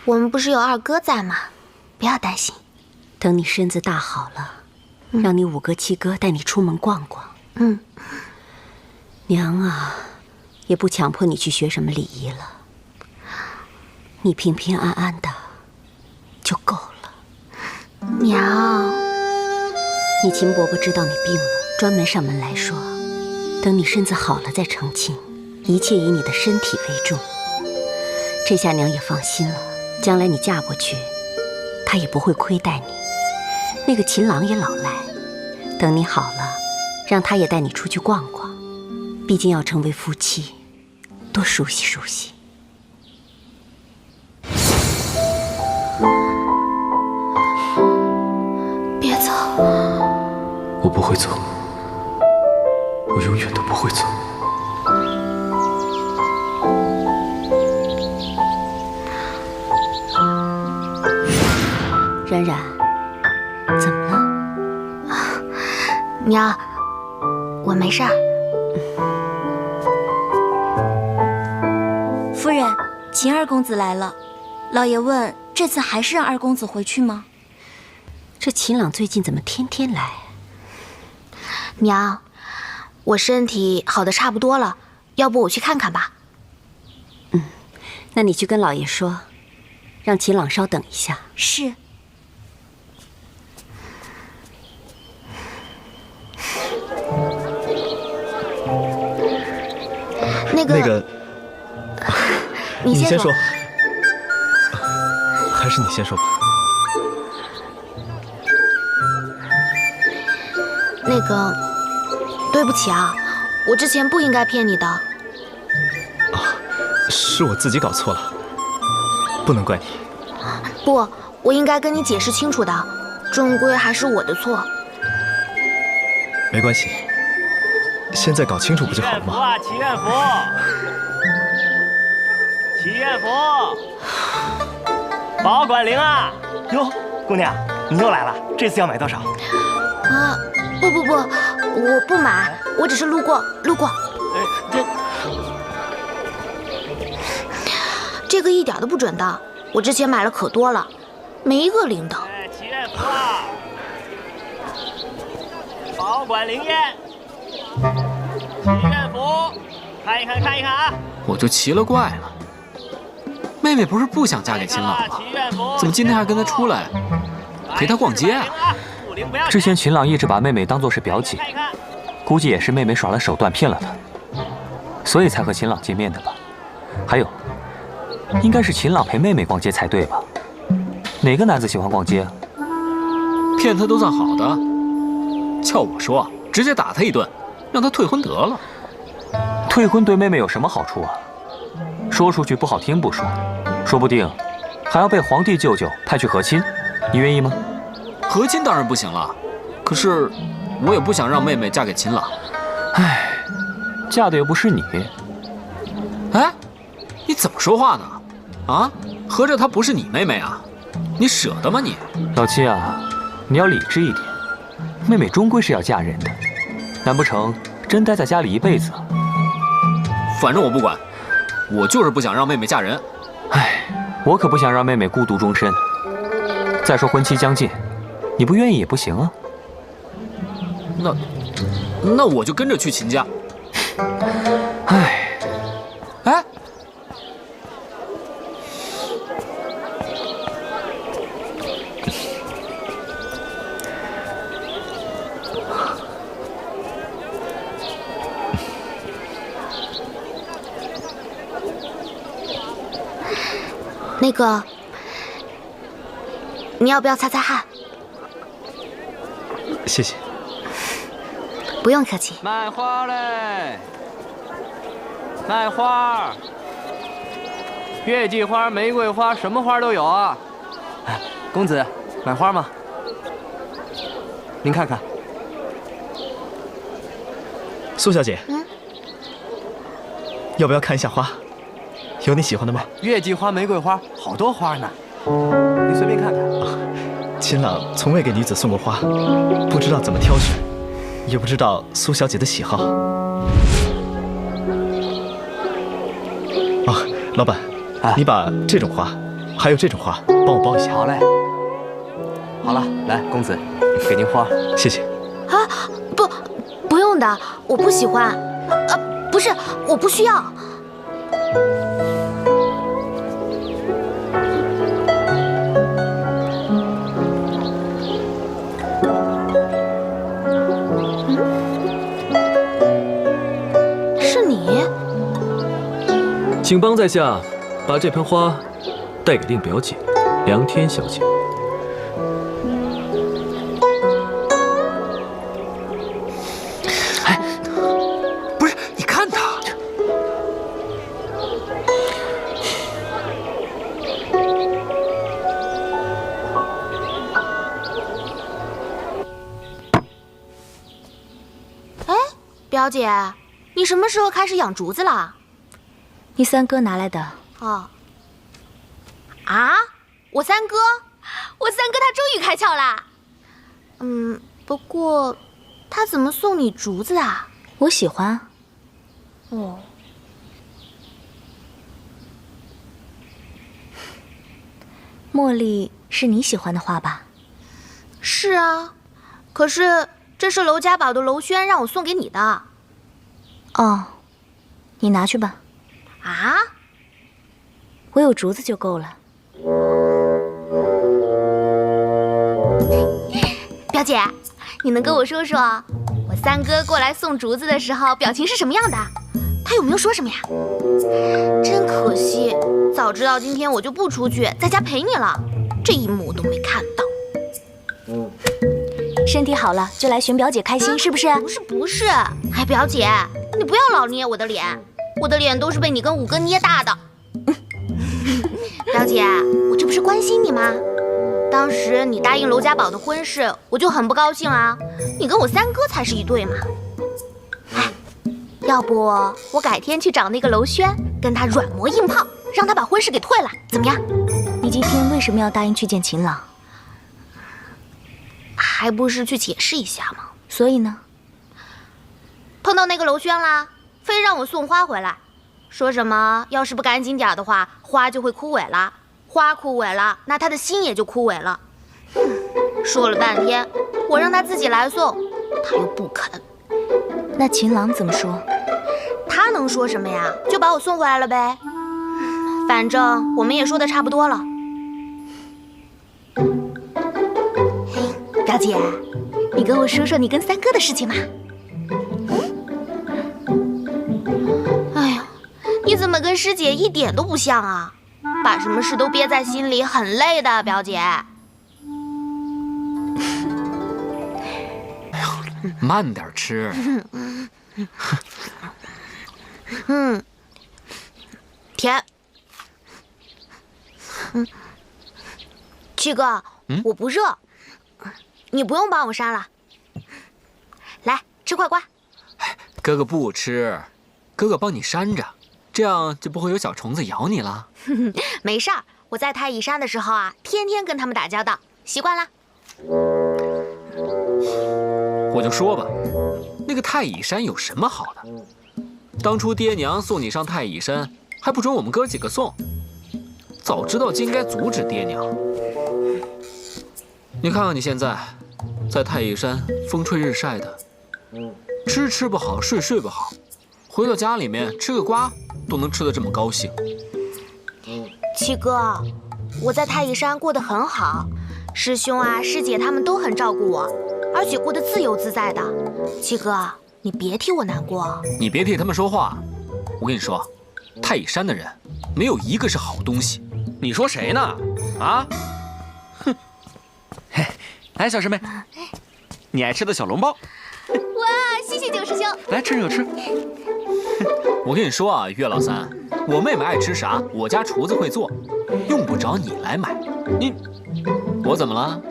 我们不是有二哥在吗？不要担心。等你身子大好了，让你五哥七哥带你出门逛逛。娘啊，也不强迫你去学什么礼仪了，你平平安安的就够了。娘。你秦伯伯知道你病了，专门上门来说，等你身子好了再成亲，一切以你的身体为重。这下娘也放心了，将来你嫁过去，他也不会亏待你。那个秦郎也老来，等你好了，让他也带你出去逛逛。毕竟要成为夫妻，多熟悉熟悉。别走。我不会走，我永远都不会走。冉冉，怎么了？娘，我没事儿。夫人，秦二公子来了。老爷问，这次还是让二公子回去吗？这秦朗最近怎么天天来？娘，我身体好的差不多了，要不我去看看吧。那你去跟老爷说，让秦朗稍等一下。是。那个，你先说。还是你先说吧。那个，对不起啊，我之前不应该骗你的。是我自己搞错了，不能怪你。不，我应该跟你解释清楚的，终归还是我的错。没关系，现在搞清楚不就好了吗？祈愿福，祈愿福，保管铃啊！哟，姑娘，你又来了，这次要买多少？啊，不，我不买，我只是路过。这个一点都不准的，我之前买了可多了，没一个灵的。祈愿福啊！保管灵验，祈愿福，看一看啊！我就奇了怪了，妹妹不是不想嫁给秦朗吗？怎么今天还跟他出来，陪他逛街啊？之前秦朗一直把妹妹当作是表姐，估计也是妹妹耍了手段骗了他，所以才和秦朗见面的吧？还有，应该是秦朗陪妹妹逛街才对吧？哪个男子喜欢逛街啊？骗他都算好的，叫我说，直接打他一顿，让他退婚得了。退婚对妹妹有什么好处啊？说出去不好听不说，说不定还要被皇帝舅舅派去和亲，你愿意吗？和亲当然不行了，可是我也不想让妹妹嫁给秦朗。唉，嫁的又不是你。哎，你怎么说话呢？啊，合着她不是你妹妹啊？你舍得吗你？老七啊，你要理智一点，妹妹终归是要嫁人的。难不成真待在家里一辈子？反正我不管，我就是不想让妹妹嫁人。唉，我可不想让妹妹孤独终身。再说婚期将近，你不愿意也不行啊。那我就跟着去秦家。唉，哎，那个，你要不要擦擦汗？谢谢。不用客气。卖花嘞！卖花，月季花、玫瑰花，什么花都有啊。公子，买花吗？您看看。苏小姐，要不要看一下花？有你喜欢的吗？月季花、玫瑰花，好多花呢。你随便看看。秦朗从未给女子送过花，不知道怎么挑选，也不知道苏小姐的喜好。啊，老板，你把这种花，还有这种花，帮我包一下。好嘞。好了，来，公子，给您花，谢谢。啊，不用的，我不喜欢。不是，我不需要。是你？请帮在下把这盆花带给令表姐梁天小姐。不是，你看他。哎，表姐，你什么时候开始养竹子了？你三哥拿来的。哦。啊，我三哥他终于开窍啦。不过，他怎么送你竹子啊？我喜欢。哦。茉莉是你喜欢的花吧？是啊，可是这是娄家堡的娄轩让我送给你的。哦，你拿去吧。啊？我有竹子就够了。表姐，你能跟我说说，我三哥过来送竹子的时候表情是什么样的？他有没有说什么呀？真可惜，早知道今天我就不出去，在家陪你了。这一幕我都没看到。身体好了就来寻表姐开心，是不是？不是。哎，表姐，你不要老捏我的脸，我的脸都是被你跟五哥捏大的。表姐，我这不是关心你吗？当时你答应娄家堡的婚事，我就很不高兴啊。你跟我三哥才是一对嘛。哎，要不我改天去找那个娄轩，跟他软磨硬泡，让他把婚事给退了，怎么样？你今天为什么要答应去见秦朗？还不是去解释一下吗？所以呢？碰到那个娄轩啦，非让我送花回来，说什么要是不赶紧点的话，花就会枯萎了。花枯萎了，那他的心也就枯萎了。说了半天，我让他自己来送，他又不肯。那秦朗怎么说？他能说什么呀？就把我送回来了呗。反正我们也说的差不多了。嘿，表姐，你跟我说说你跟三哥的事情嘛。哎呀，你怎么跟师姐一点都不像啊？把什么事都憋在心里，很累的，表姐。哎呦，慢点吃。甜。七哥，我不热，你不用帮我扇了。来，吃块瓜。哥哥不吃，哥哥帮你扇着。这样就不会有小虫子咬你了。没事儿，我在太乙山的时候啊，天天跟他们打交道，习惯了。我就说吧，那个太乙山有什么好的？当初爹娘送你上太乙山，还不准我们哥几个送。早知道就应该阻止爹娘。你看看你现在，在太乙山风吹日晒的，吃不好，睡不好，回到家里面吃个瓜都能吃得这么高兴。七哥，我在太乙山过得很好，师兄啊、师姐他们都很照顾我，而且过得自由自在的。七哥，你别替我难过。你别替他们说话。我跟你说，太乙山的人没有一个是好东西。你说谁呢？啊？哼！嘿，来，小师妹，你爱吃的小笼包。哇，谢谢九师兄。来，趁热吃。我跟你说啊，岳老三，我妹妹爱吃啥，我家厨子会做，用不着你来买。我怎么了？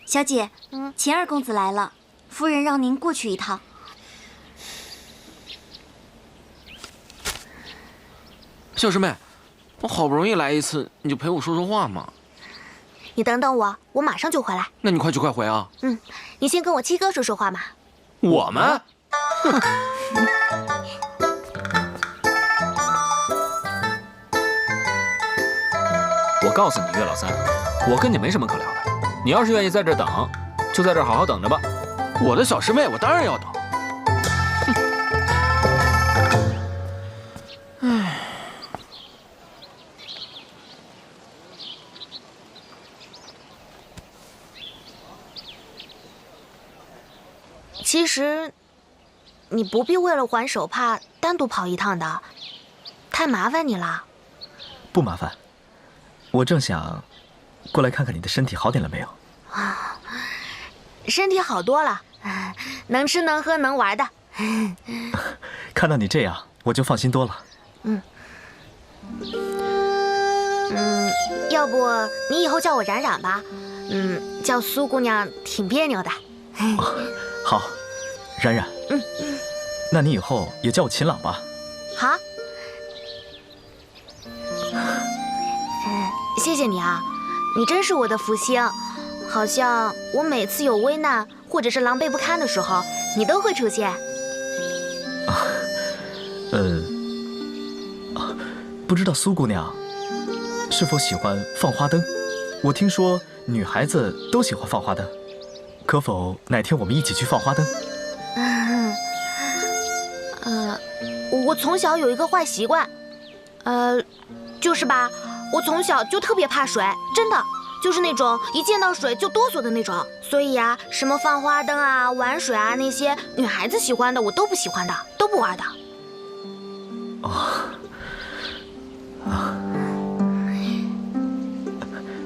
小姐，秦二公子来了，夫人让您过去一趟。小师妹，我好不容易来一次，你就陪我说说话嘛。你等等我，我马上就回来。那你快去快回啊！你先跟我七哥说说话嘛。我们？我告诉你，岳老三，我跟你没什么可聊的。你要是愿意在这等，就在这好好等着吧。我的小师妹，我当然要等。唉。其实，你不必为了还手帕单独跑一趟的，太麻烦你了。不麻烦，我正想过来看看你的身体好点了没有。身体好多了，能吃能喝能玩的。看到你这样，我就放心多了。要不你以后叫我冉冉吧，叫苏姑娘挺别扭的。好，冉冉。那你以后也叫我秦朗吧。好。谢谢你啊，你真是我的福星。好像我每次有危难或者是狼狈不堪的时候，你都会出现。不知道苏姑娘是否喜欢放花灯？我听说女孩子都喜欢放花灯，可否哪天我们一起去放花灯？我从小有一个坏习惯，就是吧，我从小就特别怕水，真的。就是那种一见到水就哆嗦的那种，所以啊，什么放花灯啊、玩水啊，那些女孩子喜欢的我都不喜欢的，都不玩的。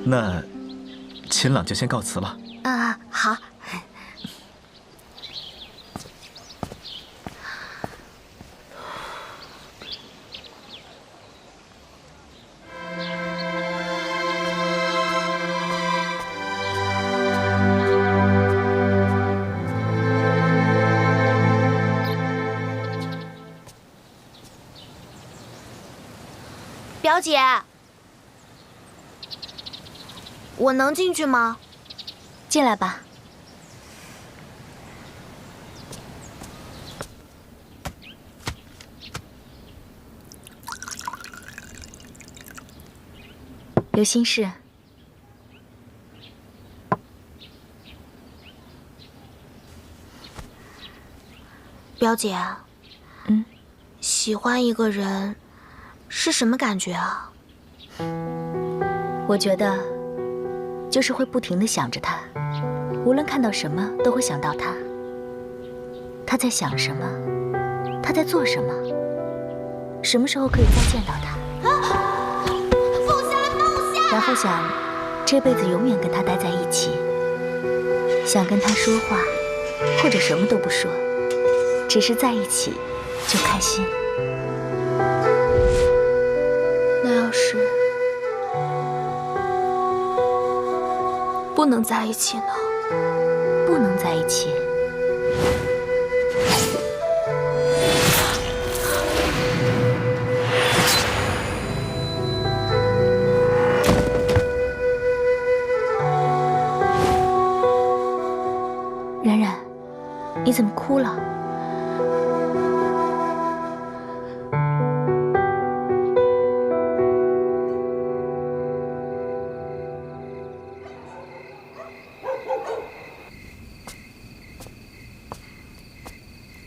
那秦朗就先告辞了。好。表姐，我能进去吗？进来吧。有心事？表姐，喜欢一个人是什么感觉啊？我觉得，就是会不停地想着他，无论看到什么都会想到他。他在想什么？他在做什么？什么时候可以再见到他？然后想，这辈子永远跟他待在一起。想跟他说话，或者什么都不说，只是在一起就开心。那要是不能在一起呢？不能在一起。冉冉，你怎么哭了？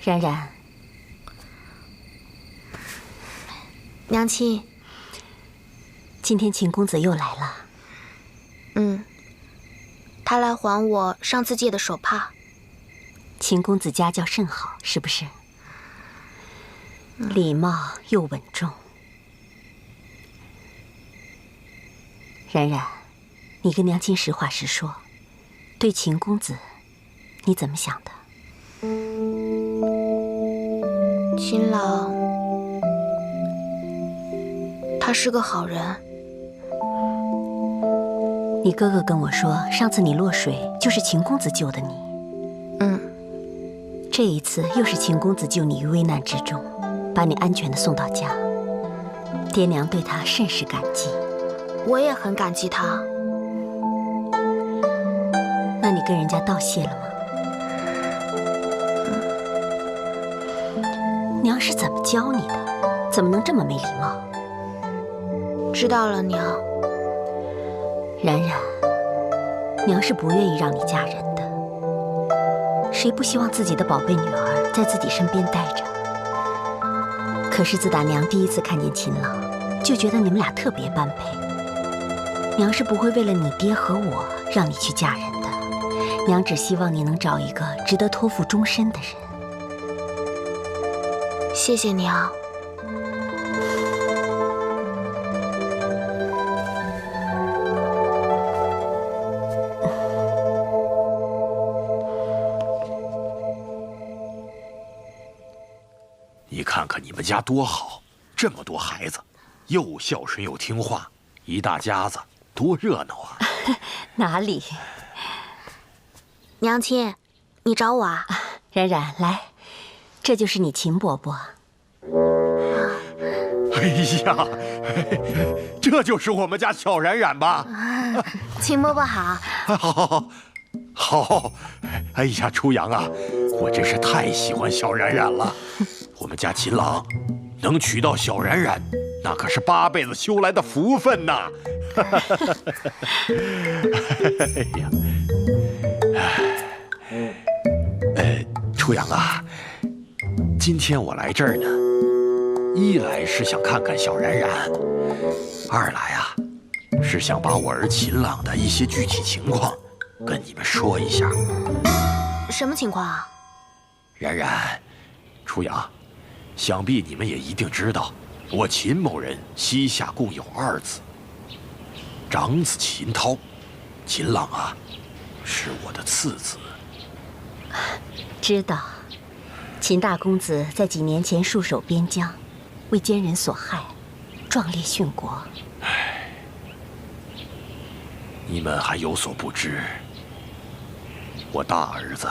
冉冉，娘亲，今天秦公子又来了。他来还我上次借的手帕。秦公子家教甚好，是不是？礼貌又稳重。冉冉，你跟娘亲实话实说，对秦公子，你怎么想的？秦朗，他是个好人。你哥哥跟我说，上次你落水就是秦公子救的你。这一次又是秦公子救你于危难之中，把你安全的送到家。爹娘对他甚是感激。我也很感激他。那你跟人家道谢了吗？娘是怎么教你的？怎么能这么没礼貌？知道了，娘。冉冉，娘是不愿意让你嫁人的。谁不希望自己的宝贝女儿在自己身边待着？可是自打娘第一次看见秦朗，就觉得你们俩特别般配。娘是不会为了你爹和我让你去嫁人的。娘只希望你能找一个值得托付终身的人。谢谢娘。你看看你们家多好，这么多孩子，又孝顺又听话，一大家子多热闹啊！哪里？娘亲，你找我啊？冉冉，来，这就是你秦伯伯。哎呀，这就是我们家小冉冉吧？秦伯伯好。好。哎呀，初阳啊，我真是太喜欢小冉冉了。我们家秦朗能娶到小冉冉，那可是8辈子修来的福分呐！哎呀，初阳啊，今天我来这儿呢，一来是想看看小冉冉，二来啊，是想把我儿秦朗的一些具体情况跟你们说一下。什么情况啊？冉冉，初阳，想必你们也一定知道，我秦某人膝下共有2子，长子秦涛，秦朗啊，是我的次子。知道，秦大公子在几年前戍守边疆，为奸人所害，壮烈殉国。你们还有所不知，我大儿子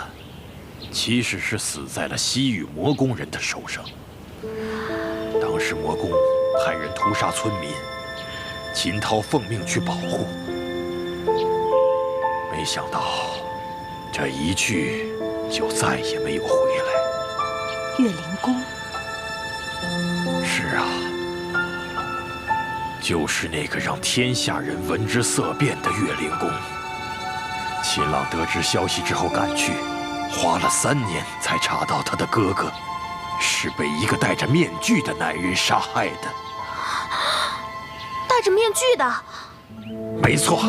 其实是死在了西域魔宫人的手上。当时魔宫派人屠杀村民，秦涛奉命去保护，没想到这一去就再也没有回来。岳灵公？是啊，就是那个让天下人闻之色变的岳灵公。秦朗得知消息之后赶去，花了3年才查到他的哥哥是被一个戴着面具的男人杀害的。戴着面具的？没错。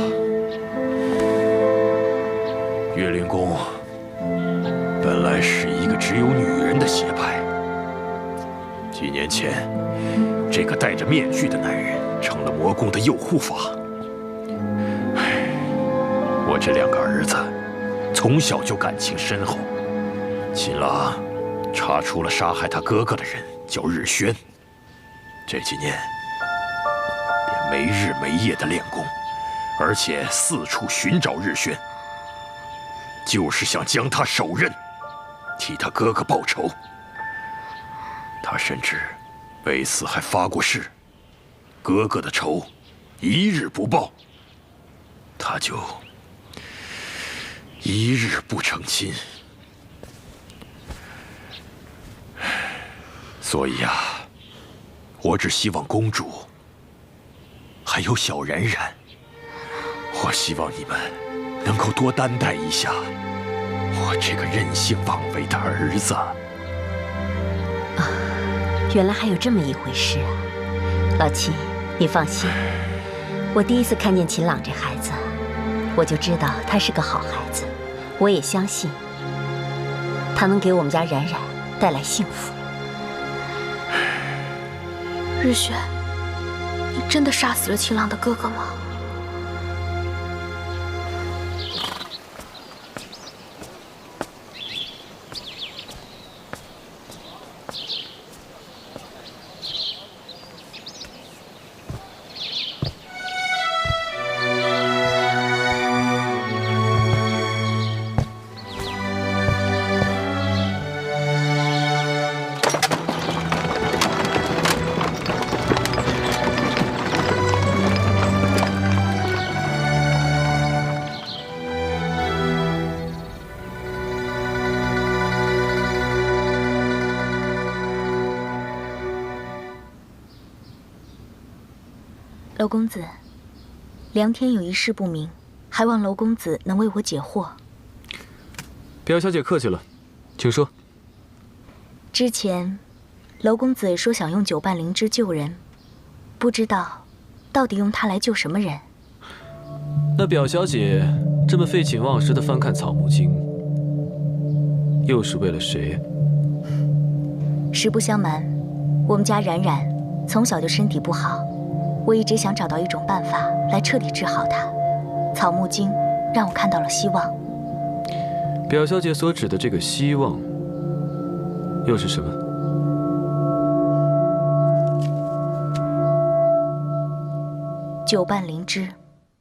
岳灵公本来是一个只有女人的邪派，几年前，这个戴着面具的男人成了魔宫的右护法。我这2个儿子从小就感情深厚，秦朗查出了杀害他哥哥的人叫日宣，这几年便没日没夜的练功，而且四处寻找日宣，就是想将他手刃，替他哥哥报仇。他甚至为此还发过誓，哥哥的仇一日不报，他就一日不成亲。所以啊，我只希望公主还有小冉冉，我希望你们能够多担待一下我这个任性妄为的儿子。原来还有这么一回事啊！老秦，你放心，我第一次看见秦朗这孩子，我就知道他是个好孩子，我也相信他能给我们家冉冉带来幸福。日雪，你真的杀死了秦朗的哥哥吗？娄公子，梁天有一事不明，还望娄公子能为我解惑。表小姐客气了，请说。之前，娄公子说想用9瓣灵芝救人，不知道到底用它来救什么人。那表小姐这么废寝忘食地翻看草木经，又是为了谁？实不相瞒，我们家冉冉从小就身体不好。我一直想找到一种办法来彻底治好它，草木经让我看到了希望。表小姐所指的这个希望，又是什么？9瓣灵芝。